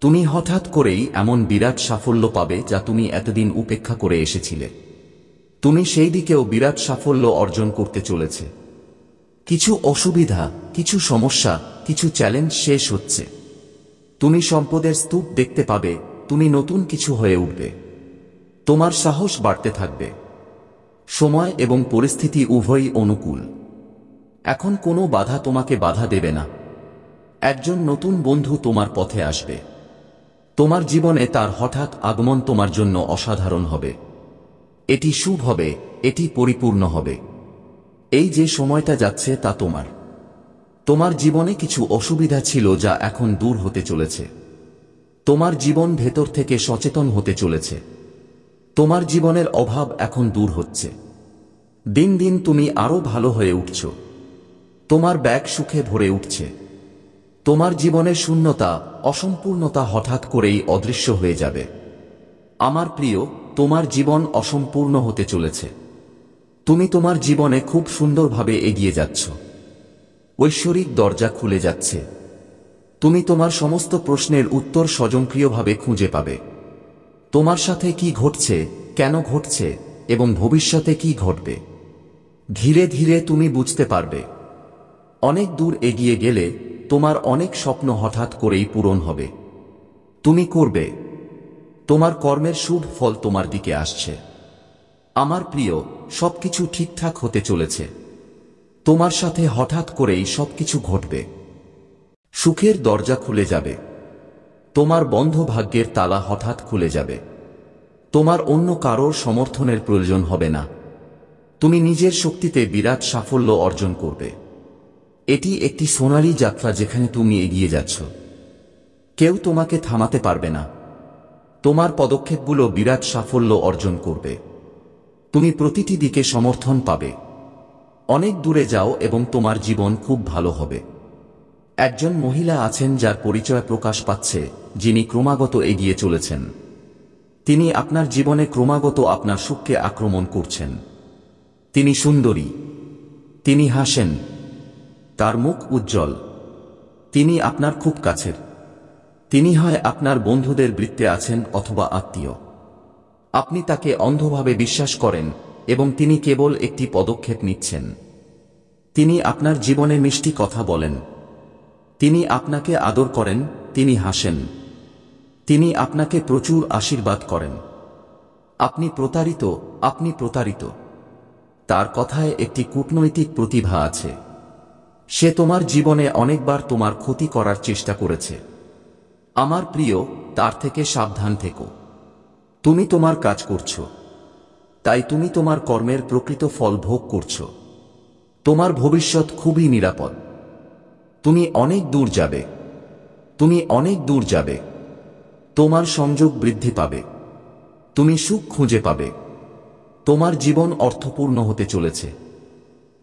তুমি হঠাৎ করেই এমন বিরাট সাফল্য পাবে যা তুমি এতদিন উপেক্ষা করে এসেছিলে। তুমি সেই দিকেও বিরাট সাফল্য অর্জন করতে চলেছে। কিছু অসুবিধা, কিছু সমস্যা, কিছু চ্যালেঞ্জ শেষ হচ্ছে। তুমি সম্পদের স্তূপ দেখতে পাবে। তুমি নতুন কিছু হয়ে উঠবে। তোমার সাহস বাড়তে থাকবে। সময় এবং পরিস্থিতি উভয়ই অনুকূল। এখন কোনো বাধা তোমাকে বাধা দেবে না। একজন নতুন বন্ধু তোমার পথে আসবে। তোমার জীবনে তার হঠাৎ আগমন তোমার জন্য অসাধারণ হবে। এটি শুভ হবে, এটি পরিপূর্ণ হবে। এই যে সময়টা যাচ্ছে তা তোমার। তোমার জীবনে কিছু অসুবিধা ছিল যা এখন দূর হতে চলেছে। তোমার জীবন ভেতর থেকে সচেতন হতে চলেছে। তোমার জীবনের অভাব এখন দূর হচ্ছে। দিন দিন তুমি আরো ভালো হয়ে উঠছ। তোমার ব্যাগ সুখে ভরে উঠছে। তোমার জীবনের শূন্যতা, অসম্পূর্ণতা হঠাৎ করেই অদৃশ্য হয়ে যাবে। আমার প্রিয়, তোমার জীবন অসম্পূর্ণ হতে চলেছে। তুমি তোমার জীবনে খুব সুন্দরভাবে এগিয়ে যাচ্ছ। ঐশ্বরিক দরজা খুলে যাচ্ছে। তুমি তোমার সমস্ত প্রশ্নের উত্তর স্বয়ংক্রিয়ভাবে খুঁজে পাবে। তোমার সাথে কি ঘটছে, কেন ঘটছে এবং ভবিষ্যতে কি ঘটবে, ধীরে ধীরে তুমি বুঝতে পারবে। অনেক দূর এগিয়ে গেলে তোমার অনেক স্বপ্ন হঠাৎ করেই পূরণ হবে। তুমি করবে। তোমার কর্মের শুভ ফল তোমার দিকে আসছে। আমার প্রিয়, সবকিছু ঠিকঠাক হতে চলেছে। তোমার সাথে হঠাৎ করেই সবকিছু ঘটবে। সুখের দরজা খুলে যাবে। তোমার বন্ধ ভাগ্যের তালা হঠাৎ খুলে যাবে। তোমার অন্য কারোর সমর্থনের প্রয়োজন হবে না। তুমি নিজের শক্তিতে বিরাট সাফল্য অর্জন করবে। এটি একটি সোনালী যাত্রা যেখানে তুমি এগিয়ে যাচ্ছ। কেউ তোমাকে থামাতে পারবে না। তোমার পদক্ষেপগুলো বিরাট সাফল্য অর্জন করবে। তুমি প্রতিটি দিকে সমর্থন পাবে। অনেক দূরে যাও এবং তোমার জীবন খুব ভালো হবে। একজন মহিলা আছেন যার পরিচয় প্রকাশ পাচ্ছে, যিনি ক্রমাগত এগিয়ে চলেছেন। তিনি আপনার জীবনে ক্রমাগত আপনার সুখকে আক্রমণ করছেন। তিনি সুন্দরী, তিনি হাসেন, তার মুখ উজ্জ্বল, তিনি আপনার খুব কাছের। তিনি হয় আপনার বন্ধুদের বৃত্তে আছেন অথবা আত্মীয়। আপনি তাকে অন্ধভাবে বিশ্বাস করেন এবং তিনি কেবল একটি পদক্ষেপ নিচ্ছেন। তিনি আপনার জীবনে মিষ্টি কথা বলেন, তিনি আপনাকে আদর করেন, তিনি হাসেন, তিনি আপনাকে প্রচুর আশীর্বাদ করেন। আপনি প্রতারিত, আপনি প্রতারিত। তার কথায় একটি কূটনৈতিক প্রতিভা আছে। সে তোমার জীবনে অনেকবার তোমার ক্ষতি করার চেষ্টা করেছে। আমার প্রিয়, তার থেকে সাবধান থেকো। তুমি তোমার কাজ করছো, তাই তুমি তোমার কর্মের প্রকৃত ফল ভোগ করছো। তোমার ভবিষ্যৎ খুবই নিরাপদ। তুমি অনেক দূর যাবে, তুমি অনেক দূর যাবে। তোমার সংযোগ বৃদ্ধি পাবে, তুমি সুখ খুঁজে পাবে। তোমার জীবন অর্থপূর্ণ হতে চলেছে।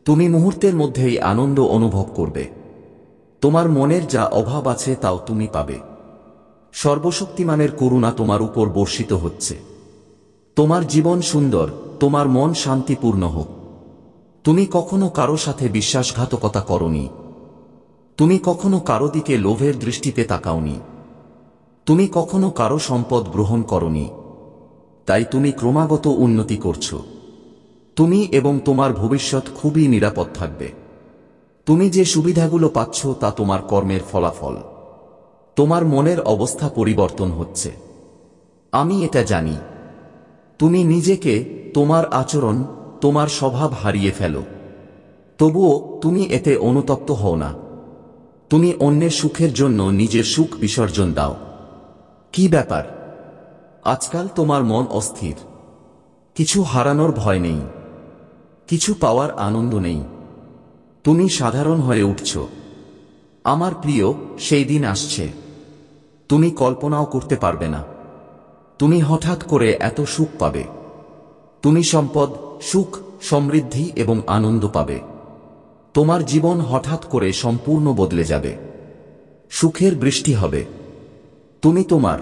তুমি মুহূর্তের মধ্যেই আনন্দ অনুভব করবে। তোমার মনের যা অভাব আছে তাও তুমি পাবে। সর্বশক্তিমানের করুণা তোমার উপর বর্ষিত হচ্ছে। তোমার জীবন সুন্দর, তোমার মন শান্তিপূর্ণ হোক। তুমি কখনো কারো সাথে বিশ্বাসঘাতকতা করনি। তুমি কখনো কারো দিকে লোভের দৃষ্টিতে তাকাওনি। তুমি কখনো কারো সম্পদ গ্রহণ করনি। তাই তুমি ক্রমাগত উন্নতি করছো। তুমি এবং তোমার ভবিষ্যৎ খুবই নিরাপদ থাকবে। তুমি যে সুবিধাগুলো পাচ্ছ তা তোমার কর্মের ফলাফল। তোমার মনের অবস্থা পরিবর্তন হচ্ছে। আমি এটা জানি। তুমি নিজেকে, তোমার আচরণ, তোমার স্বভাব হারিয়ে ফেলো। তবুও তুমি এতে অনুতপ্ত হও না। তুমি অন্যের সুখের জন্য নিজের সুখ বিসর্জন দাও। কি ব্যাপার? আজকাল তোমার মন অস্থির। কিছু হারানোর ভয় নেই, কিছু পাওয়ার আনন্দ নেই। তুমি সাধারণ হয়ে উঠছ। আমার প্রিয়, সেই দিন আসছে, তুমি কল্পনাও করতে পারবে না। তুমি হঠাৎ করে এত সুখ পাবে। তুমি সম্পদ, সুখ, সমৃদ্ধি এবং আনন্দ পাবে। তোমার জীবন হঠাৎ করে সম্পূর্ণ বদলে যাবে। সুখের বৃষ্টি হবে। তুমি তোমার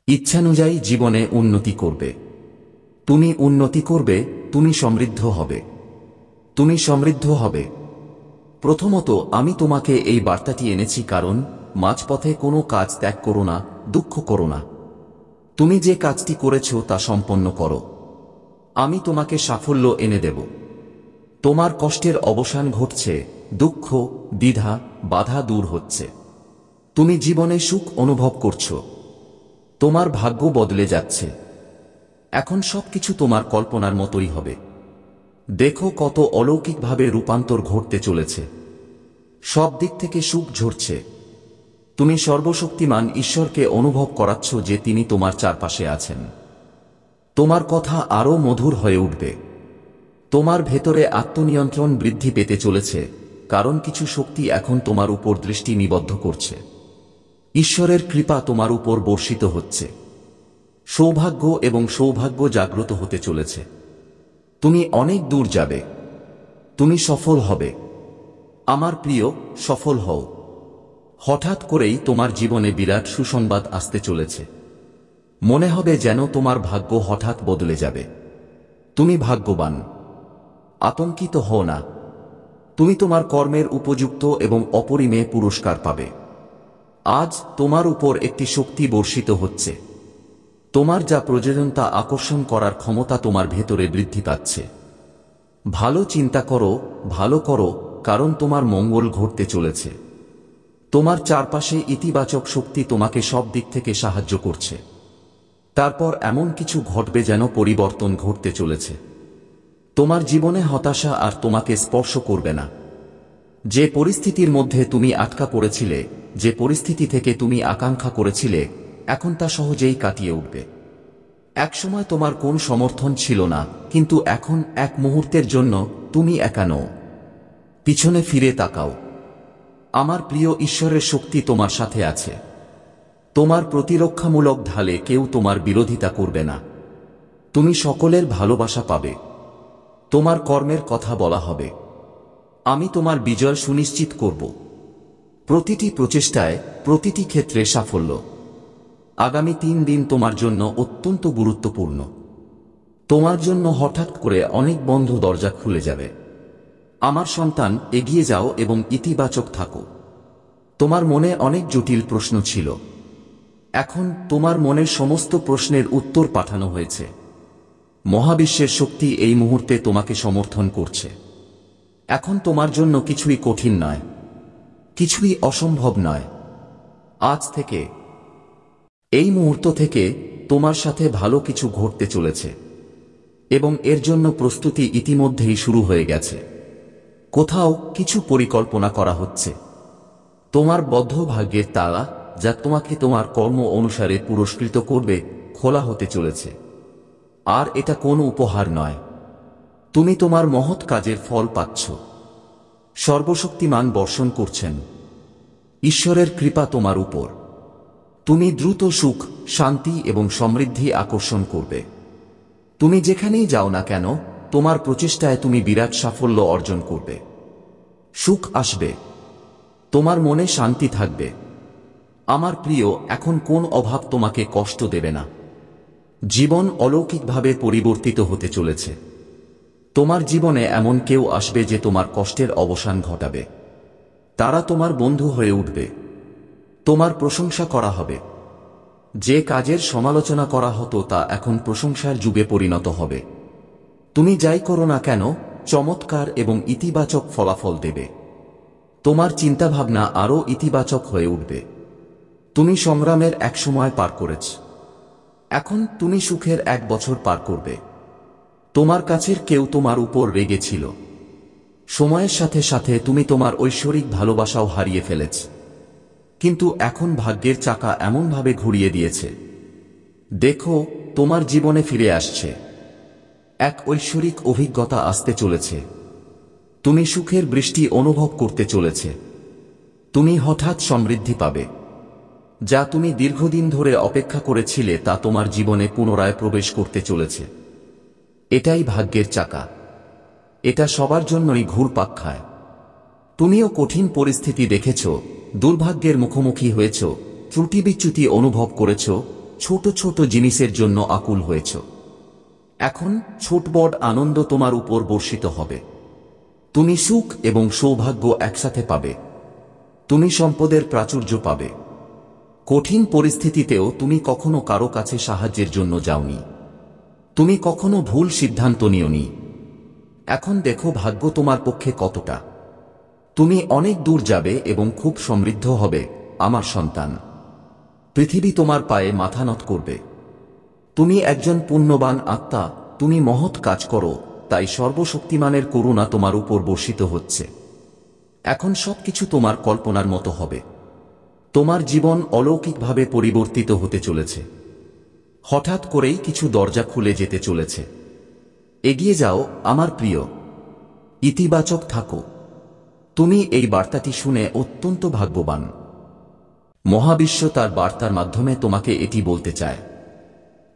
ইচ্ছানুযায়ী জীবনে উন্নতি করবে। তুমি উন্নতি করবে, তুমি সমৃদ্ধ হবে। তুমি সমৃদ্ধ হবে। প্রথমত, আমি তোমাকে এই বার্তাটি এনেছি কারণ মাঝপথে কোনো কাজ ত্যাগ করো না, দুঃখ করো না। তুমি যে কাজটি করেছ তা সম্পন্ন করো। আমি তোমাকে সাফল্য এনে দেব। তোমার কষ্টের অবসান ঘটছে, দুঃখ, দ্বিধা, বাধা দূর হচ্ছে। তুমি জীবনে সুখ অনুভব করছো। তোমার ভাগ্য বদলে যাচ্ছে। এখন সবকিছু তোমার কল্পনার মতোই হবে। দেখো কত অলৌকিকভাবে রূপান্তর ঘটতে চলেছে। সব দিক থেকে সুখ ঝরছে। তুমি সর্বশক্তিমান ঈশ্বরকে অনুভব করাচ্ছ যে তিনি তোমার চারপাশে আছেন। তোমার কথা আরও মধুর হয়ে উঠবে। তোমার ভেতরে আত্মনিয়ন্ত্রণ বৃদ্ধি পেতে চলেছে, কারণ কিছু শক্তি এখন তোমার উপর দৃষ্টি নিবদ্ধ করছে। ঈশ্বরের কৃপা তোমার উপর বর্ষিত হচ্ছে। সৌভাগ্য এবং সৌভাগ্য জাগ্রত হতে চলেছে। তুমি অনেক দূর যাবে। তুমি সফল হবে। আমার প্রিয়, সফল হও। হঠাৎ করেই তোমার জীবনে বিরাট সুসংবাদ আসতে চলেছে। মনে হবে যেন তোমার ভাগ্য হঠাৎ বদলে যাবে। তুমি ভাগ্যবান। আতঙ্কিত হও না। তুমি তোমার কর্মের উপযুক্ত এবং অপরিমেয় পুরস্কার পাবে। আজ তোমার উপর একটি শক্তি বর্ষিত হচ্ছে। তোমার যা প্রয়োজন তা আকর্ষণ করার ক্ষমতা তোমার ভেতরে বৃদ্ধি পাচ্ছে। ভালো চিন্তা করো, ভালো করো, কারণ তোমার মঙ্গল ঘটতে চলেছে। তোমার চারপাশে ইতিবাচক শক্তি তোমাকে সব দিক থেকে সাহায্য করছে। তারপর এমন কিছু ঘটবে যেন পরিবর্তন ঘটতে চলেছে। তোমার জীবনে হতাশা আর তোমাকে স্পর্শ করবে না। যে পরিস্থিতির মধ্যে তুমি আটকা পড়েছিলে, যে পরিস্থিতি থেকে তুমি আকাঙ্ক্ষা করেছিলে, এখন তা সহজেই কাটিয়ে উঠবে। একসময় তোমার কোন সমর্থন ছিল না, কিন্তু এখন এক মুহূর্তের জন্য তুমি একা নও। পিছনে ফিরে তাকাও। আমার প্রিয় ঈশ্বরের শক্তি তোমার সাথে আছে। তোমার প্রতিরক্ষামূলক ঢালে কেউ তোমার বিরোধিতা করবে না। তুমি সকলের ভালোবাসা পাবে। তোমার কর্মের কথা বলা হবে। আমি তোমার বিজয় সুনিশ্চিত করব। প্রতিটি প্রচেষ্টায়, প্রতিটি ক্ষেত্রে সাফল্য। আগামী 3 দিন তোমার জন্য অত্যন্ত গুরুত্বপূর্ণ। তোমার জন্য হঠাৎ করে অনেক বন্ধ দরজা খুলে যাবে। আমার সন্তান, এগিয়ে যাও এবং ইতিবাচক থাকো। তোমার মনে অনেক জটিল প্রশ্ন ছিল। এখন তোমার মনের সমস্ত প্রশ্নের উত্তর পাঠানো হয়েছে। মহাবিশ্বের শক্তি এই মুহূর্তে তোমাকে সমর্থন করছে। এখন তোমার জন্য কিছুই কঠিন নয়, কিছুই অসম্ভব নয়। আজ থেকে, এই মুহূর্ত থেকে তোমার সাথে ভালো কিছু ঘটতে চলেছে এবং এর জন্য প্রস্তুতি ইতিমধ্যেই শুরু হয়ে গেছে। কোথাও কিছু পরিকল্পনা করা হচ্ছে। তোমার বদ্ধ ভাগ্যের তালা, যা তোমাকে তোমার কর্ম অনুসারে পুরস্কৃত করবে, খোলা হতে চলেছে। আর এটা কোনো উপহার নয়, তুমি তোমার মহৎ কাজের ফল পাচ্ছ। সর্বশক্তিমান বর্ষণ করছেন। ঈশ্বরের কৃপা তোমার উপর। তুমি দ্রুত সুখ, শান্তি এবং সমৃদ্ধি আকর্ষণ করবে। তুমি যেখানেই যাও না কেন, তোমার প্রচেষ্টায় তুমি বিরাট সাফল্য অর্জন করবে। সুখ আসবে। তোমার মনে শান্তি থাকবে। আমার প্রিয়, এখন কোন অভাব তোমাকে কষ্ট দেবে না। জীবন অলৌকিকভাবে পরিবর্তিত হতে চলেছে। তোমার জীবনে এমন কেউ আসবে যে তোমার কষ্টের অবসান ঘটাবে। তারা তোমার বন্ধু হয়ে উঠবে। তোমার প্রশংসা করা হবে। যে কাজের সমালোচনা করা হতো তা এখন প্রশংসার যুগে পরিণত হবে। তুমি যাই করো না কেন, চমৎকার এবং ইতিবাচক ফলাফল দেবে। তোমার চিন্তাভাবনা আরও ইতিবাচক হয়ে উঠবে। তুমি সংগ্রামের এক সময় পার করেছ। এখন তুমি সুখের 1 বছর পার করবে। তোমার কাছের কেউ তোমার উপর রেগেছিল। সময়ের সাথে সাথে তুমি তোমার ঐশ্বরিক ভালোবাসাও হারিয়ে ফেলেছ। কিন্তু এখন ভাগ্যের চাকা এমনভাবে ঘুরিয়ে দিয়েছে। দেখো, তোমার জীবনে ফিরে আসছে এক ঐশ্বরিক অভিজ্ঞতা আসতে চলেছে। তুমি সুখের বৃষ্টি অনুভব করতে চলেছে। তুমি হঠাৎ সমৃদ্ধি পাবে। যা তুমি দীর্ঘদিন ধরে অপেক্ষা করেছিলে তা তোমার জীবনে পুনরায় প্রবেশ করতে চলেছে। এটাই ভাগ্যের চাকা। এটা সবার জন্যই ঘুরপাক খায়। তুমিও কঠিন পরিস্থিতি দেখেছ, দুর্ভাগ্যের মুখোমুখি হয়েছ, ত্রুটি বিচ্যুতি অনুভব করেছ, ছোট ছোট জিনিসের জন্য আকুল হয়েছ। এখন ছোট বড় আনন্দ তোমার উপর বর্ষিত হবে। তুমি সুখ এবং সৌভাগ্য একসাথে পাবে। তুমি সম্পদের প্রাচুর্য পাবে। কঠিন পরিস্থিতিতেও তুমি কখনো কারো কাছে সাহায্যের জন্য যাওনি। তুমি কখনো ভুল সিদ্ধান্ত নিওনি। এখন দেখো ভাগ্য তোমার পক্ষে কতটা। তুমি অনেক দূর যাবে এবং খুব সমৃদ্ধ হবে, আমার সন্তান। পৃথিবী তোমার পায়ে মাথা নত করবে। তুমি একজন পুণ্যবান আত্মা, তুমি মহৎ কাজ করো, তাই সর্বশক্তিমানের করুণা তোমার উপর বর্ষিত হচ্ছে। এখন সবকিছু তোমার কল্পনার মতো হবে। তোমার জীবন অলৌকিকভাবে পরিবর্তিত হতে চলেছে। হঠাৎ করেই কিছু দরজা খুলে যেতে চলেছে। এগিয়ে যাও, আমার প্রিয়। ইতিবাচক থাকো। তুমি এই বার্তাটি শুনে অত্যন্ত ভাগ্যবান। মহাবিশ্ব তার বার্তার মাধ্যমে তোমাকে এটি বলতে চায়।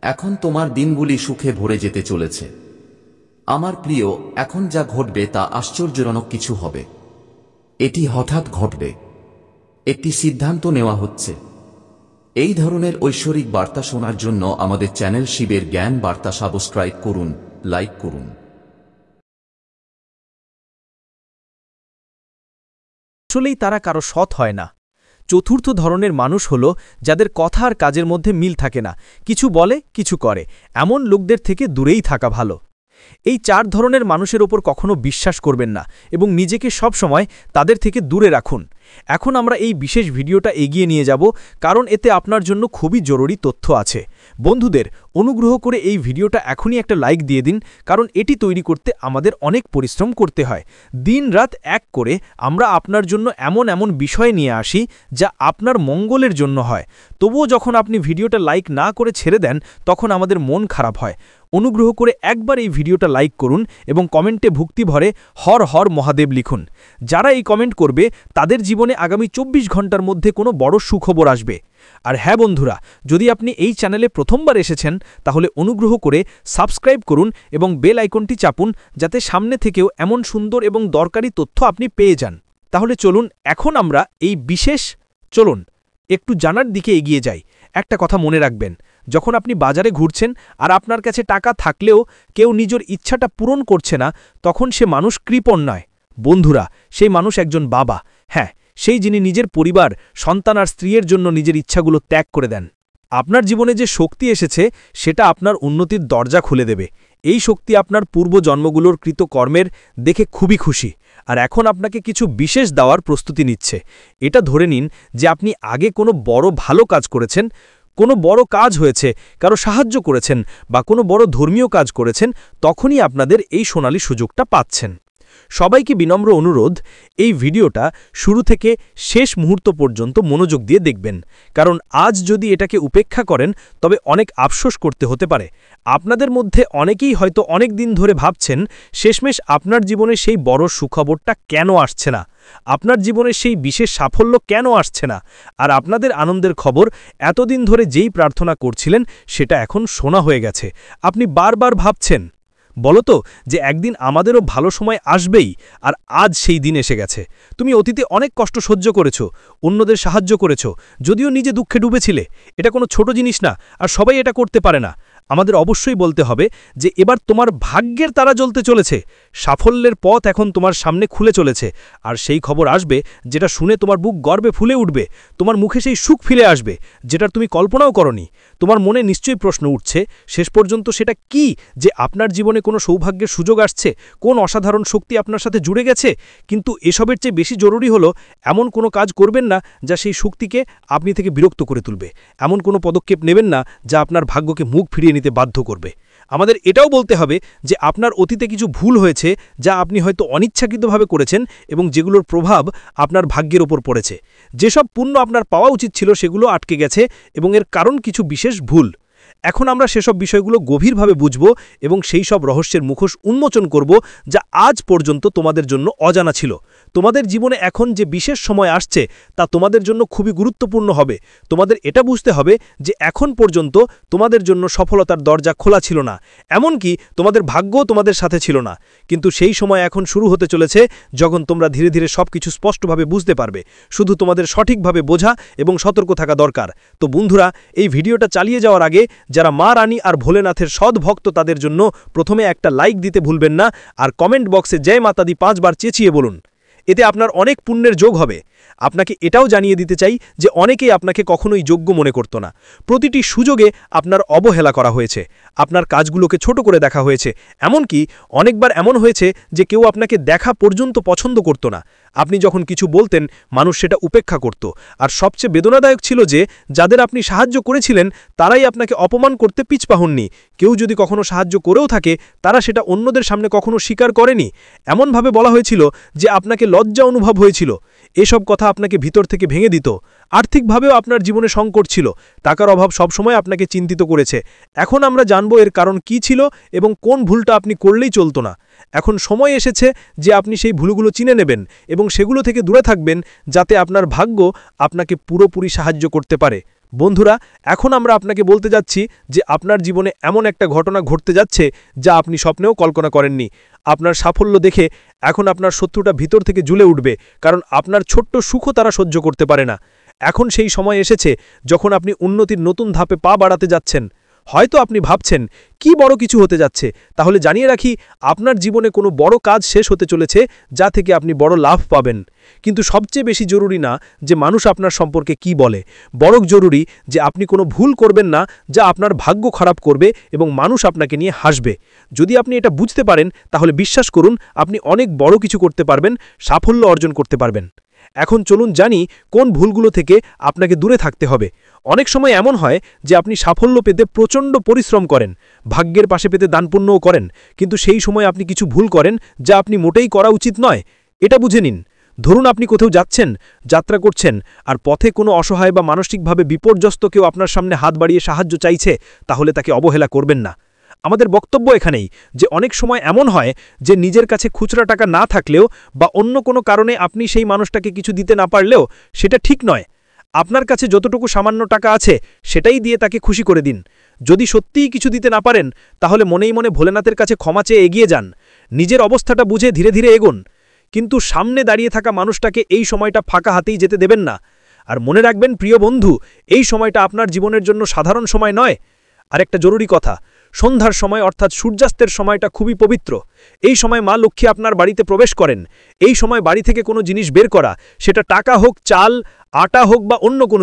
এখন তোমার দিনগুলি সুখে ভরে যেতে চলেছে। আমার প্রিয়, এখন যা ঘটবে তা আশ্চর্যজনক কিছু হবে। এটি হঠাৎ ঘটবে। একটি সিদ্ধান্ত নেওয়া হচ্ছে। এই ধরনের ঐশ্বরিক বার্তা শোনার জন্য আমাদের চ্যানেল শিবের জ্ঞান বার্তা সাবস্ক্রাইব করুন, লাইক করুন। আসলেই তারা কারো সৎ হয় না। চতুর্থ ধরনের মানুষ হল যাদের কথা আর কাজের মধ্যে মিল থাকে না, কিছু বলে কিছু করে। এমন লোকদের থেকে দূরেই থাকা ভালো। এই 4 ধরনের মানুষের ওপর কখনো বিশ্বাস করবেন না এবং নিজেকে সব সময় তাদের থেকে দূরে রাখুন। এখন আমরা এই বিশেষ ভিডিওটা এগিয়ে নিয়ে যাব, কারণ এতে আপনার জন্য খুবই জরুরি তথ্য আছে। বন্ধুদের, অনুগ্রহ করে এই ভিডিওটা এখনই একটা লাইক দিয়ে দিন, কারণ এটি তৈরি করতে আমাদের অনেক পরিশ্রম করতে হয়। দিন-রাত এক করে আমরা আপনার জন্য এমন এমন বিষয় নিয়ে আসি যা আপনার মঙ্গলের জন্য হয়। তবুও যখন আপনি ভিডিওটা লাইক না করে ছেড়ে দেন, তখন আমাদের মন খারাপ হয়। অনুগ্রহ করে একবার এই ভিডিওটা লাইক করুন এবং কমেন্টে ভক্তি ভরে হর হর মহাদেব লিখুন। যারা এই কমেন্ট করবে তাদের জীবনে আগামী 24 ঘন্টার মধ্যে কোনো বড় সুখবর আসবে। আর হ্যাঁ বন্ধুরা, যদি আপনি এই চ্যানেলে প্রথমবার এসেছেন তাহলে অনুগ্রহ করে সাবস্ক্রাইব করুন এবং বেল আইকনটি চাপুন, যাতে সামনে থেকেও এমন সুন্দর এবং দরকারি তথ্য আপনি পেয়ে যান। তাহলে চলুন এখন আমরা এই বিশেষ একটু জানার দিকে এগিয়ে যাই। একটা কথা মনে রাখবেন, যখন আপনি বাজারে ঘুরছেন আর আপনার কাছে টাকা থাকলেও কেউ নিজের ইচ্ছাটা পূরণ করছে না, তখন সে মানুষ কৃপণ নয় বন্ধুরা, সেই মানুষ একজন বাবা। হ্যাঁ, সেই যিনি নিজের পরিবার, সন্তান আর স্ত্রীর জন্য নিজের ইচ্ছাগুলো ত্যাগ করে দেন। আপনার জীবনে যে শক্তি এসেছে সেটা আপনার উন্নতির দরজা খুলে দেবে। এই শক্তি আপনার পূর্বজন্মগুলোর কৃত কর্মের দেখে খুবই খুশি, আর এখন আপনাকে কিছু বিশেষ দেওয়ার প্রস্তুতি নিচ্ছে। এটা ধরে নিন যে আপনি আগে কোনো বড় ভালো কাজ করেছেন, কোনো বড় কাজ হয়েছে, কারো সাহায্য করেছেন বা কোনো বড় ধর্মীয় কাজ করেছেন, তখনই আপনাদের এই সোনালী সুযোগটা পাচ্ছেন। সবাইকে বিনম্র অনুরোধ, এই ভিডিওটা শুরু থেকে শেষ মুহূর্ত পর্যন্ত মনোযোগ দিয়ে দেখবেন, কারণ আজ যদি এটাকে উপেক্ষা করেন তবে অনেক আফসোস করতে হতে পারে। আপনাদের মধ্যে অনেকেই হয়তো অনেক দিন ধরে ভাবছেন শেষমেশ আপনার জীবনে সেই বড় সুখবরটা কেন আসছে না, আপনার জীবনে সেই বিশেষ সাফল্য কেন আসছে না, আর আপনাদের আনন্দের খবর এতদিন ধরে যেই প্রার্থনা করছিলেন সেটা এখন শোনা হয়ে গেছে। আপনি বারবার ভাবছেন, বলতো যে একদিন আমাদেরও ভালো সময় আসবেই, আর আজ সেই দিন এসে গেছে। তুমি অতীতে অনেক কষ্ট সহ্য করেছো, অন্যদের সাহায্য করেছো, যদিও নিজে দুঃখে ডুবেছিলে। এটা কোনো ছোট জিনিস না, আর সবাই এটা করতে পারে না। আমাদের অবশ্যই বলতে হবে যে এবার তোমার ভাগ্যের তারা জ্বলতে চলেছে, সাফল্যের পথ এখন তোমার সামনে খুলে চলেছে। আর সেই খবর আসবে যেটা শুনে তোমার বুক গর্বে ফুলে উঠবে, তোমার মুখে সেই সুখ ফিরে আসবে যেটার তুমি কল্পনাও করনি। তোমার মনে নিশ্চয়ই প্রশ্ন উঠছে, শেষ পর্যন্ত সেটা কি যে আপনার জীবনে কোনো সৌভাগ্যের সুযোগ আসছে, কোন অসাধারণ শক্তি আপনার সাথে জুড়ে গেছে। কিন্তু এসবের চেয়ে বেশি জরুরি হলো এমন কোনো কাজ করবেন না যা সেই শক্তিকে আপনি থেকে বিরক্ত করে তুলবে। এমন কোনো পদক্ষেপ নেবেন না যা আপনার ভাগ্যকে মুখ ফিরিয়ে নিতে বাধ্য করবে। আমাদের এটাও বলতে হবে যে আপনার অতীতে কিছু ভুল হয়েছে যা আপনি হয়তো অনিচ্ছাকৃতভাবে করেছেন এবং যেগুলোর প্রভাব আপনার ভাগ্যের ওপর পড়েছে। যেসব পুণ্য আপনার পাওয়া উচিত ছিল সেগুলো আটকে গেছে এবং এর কারণ কিছু বিশেষ ভুল। এখন আমরা সেসব বিষয়গুলো গভীরভাবে বুঝব এবং সেই সব রহস্যের মুখোশ উন্মোচন করব যা আজ পর্যন্ত তোমাদের জন্য অজানা ছিল। তোমাদের জীবনে এখন যে বিশেষ সময় আসছে তা তোমাদের জন্য খুবই গুরুত্বপূর্ণ হবে। তোমাদের এটা বুঝতে হবে যে এখন পর্যন্ত তোমাদের জন্য সফলতার দরজা খোলা ছিল না, এমনকি তোমাদের ভাগ্যও তোমাদের সাথে ছিল না। কিন্তু সেই সময় এখন শুরু হতে চলেছে যখন তোমরা ধীরে ধীরে সবকিছু স্পষ্টভাবে বুঝতে পারবে। শুধু তোমাদের সঠিকভাবে বোঝা এবং সতর্ক থাকা দরকার। তো বন্ধুরা, এই ভিডিওটা চালিয়ে যাওয়ার আগে যারা মা রানী আর ভোলেনাথের সৎ ভক্ত তাদের জন্য প্রথমে একটা লাইক দিতে ভুলবেন না, আর কমেন্ট বক্সে জয় মাতাদি 5 বার চেঁচিয়ে বলুন। এতে আপনার অনেক পুণ্যের যোগ হবে। আপনাকে এটাও জানিয়ে দিতে চাই যে অনেকেই আপনাকে কখনোই যোগ্য মনে করত না। প্রতিটি সুযোগে আপনার অবহেলা করা হয়েছে, আপনার কাজগুলোকে ছোট করে দেখা হয়েছে, এমনকি অনেকবার এমন হয়েছে যে কেউ আপনাকে দেখা পর্যন্ত পছন্দ করত না। আপনি যখন কিছু বলতেন মানুষ সেটা উপেক্ষা করত, আর সবচেয়ে বেদনাদায়ক ছিল যে যাদের আপনি সাহায্য করেছিলেন তারাই আপনাকে অপমান করতে পিছপা হননি। কেউ যদি কখনো সাহায্য করেও থাকে তারা সেটা অন্যদের সামনে কখনো স্বীকার করেনি। এমনভাবে বলা হয়েছিল যে আপনাকে লজ্জা অনুভব হয়েছিল। এসব কথা আপনাকে ভিতর থেকে ভেঙে দিত। আর্থিকভাবেও আপনার জীবনে সংকট ছিল, টাকার অভাব সবসময় আপনাকে চিন্তিত করেছে। এখন আমরা জানব এর কারণ কি ছিল এবং কোন ভুলটা আপনি করলেই চলতো না। এখন সময় এসেছে যে আপনি সেই ভুলগুলো চিনে নেবেন এবং সেগুলো থেকে দূরে থাকবেন, যাতে আপনার ভাগ্য আপনাকে পুরোপুরি সাহায্য করতে পারে। বন্ধুরা, এখন আমরা আপনাকে বলতে যাচ্ছি যে আপনার জীবনে এমন একটা ঘটনা ঘটতে যাচ্ছে যা আপনি স্বপ্নেও কল্পনা করেননি। আপনার সাফল্য দেখে এখন আপনার শত্রুটা ভিতর থেকে জ্বলে উঠবে, কারণ আপনার ছোট্ট সুখও তারা সহ্য করতে পারে না। এখন সেই সময় এসেছে যখন আপনি উন্নতির নতুন ধাপে পা বাড়াতে যাচ্ছেন। হয়তো আপনি ভাবছেন কি বড় কিছু হতে যাচ্ছে, তাহলে জানিয়ে রাখি আপনার জীবনে কোনো বড় কাজ শেষ হতে চলেছে যা থেকে আপনি বড় লাভ পাবেন। কিন্তু সবচেয়ে বেশি জরুরি না যে মানুষ আপনার সম্পর্কে কি বলে, বরং জরুরি যে আপনি কোনো ভুল করবেন না যা আপনার ভাগ্য খারাপ করবে এবং মানুষ আপনাকে নিয়ে হাসবে। যদি আপনি এটা বুঝতে পারেন তাহলে বিশ্বাস করুন আপনি অনেক বড় কিছু করতে পারবেন, সাফল্য অর্জন করতে পারবেন। এখন চলুন জানি কোন ভুলগুলো থেকে আপনাকে দূরে থাকতে হবে। অনেক সময় এমন হয় যে আপনি সাফল্য পেতে প্রচণ্ড পরিশ্রম করেন, ভাগ্যের পাশে পেতে দানপুণ্যও করেন, কিন্তু সেই সময় আপনি কিছু ভুল করেন যা আপনি মোটেই করা উচিত নয়। এটা বুঝে নিন। ধরুন আপনি কোথাও যাচ্ছেন, যাত্রা করছেন, আর পথে কোনো অসহায় বা মানসিকভাবে বিপর্যস্ত কেউ আপনার সামনে হাত বাড়িয়ে সাহায্য চাইছে, তাহলে তাকে অবহেলা করবেন না। আমাদের বক্তব্য এখানেই যে অনেক সময় এমন হয় যে নিজের কাছে খুচরা টাকা না থাকলেও বা অন্য কোনো কারণে আপনি সেই মানুষটাকে কিছু দিতে না পারলেও সেটা ঠিক নয়। আপনার কাছে যতটুকু সামান্য টাকা আছে সেটাই দিয়ে তাকে খুশি করে দিন। যদি সত্যিই কিছু দিতে না পারেন তাহলে মনেই মনে ভোলেনাথের কাছে ক্ষমা চেয়ে এগিয়ে যান। নিজের অবস্থাটা বুঝে ধীরে ধীরে এগোন, কিন্তু সামনে দাঁড়িয়ে থাকা মানুষটাকে এই সময়টা ফাঁকা হাতেই যেতে দেবেন না। আর মনে রাখবেন প্রিয় বন্ধু, এই সময়টা আপনার জীবনের জন্য সাধারণ সময় নয়। আর একটা জরুরি কথা, সন্ধ্যার সময় অর্থাৎ সূর্যাস্তের সময়টা খুবই পবিত্র। এই সময় মা লক্ষ্মী আপনার বাড়িতে প্রবেশ করেন। এই সময় বাড়ি থেকে কোনো জিনিস বের করা, সেটা টাকা হোক, চাল, আটা হোক বা অন্য কোনো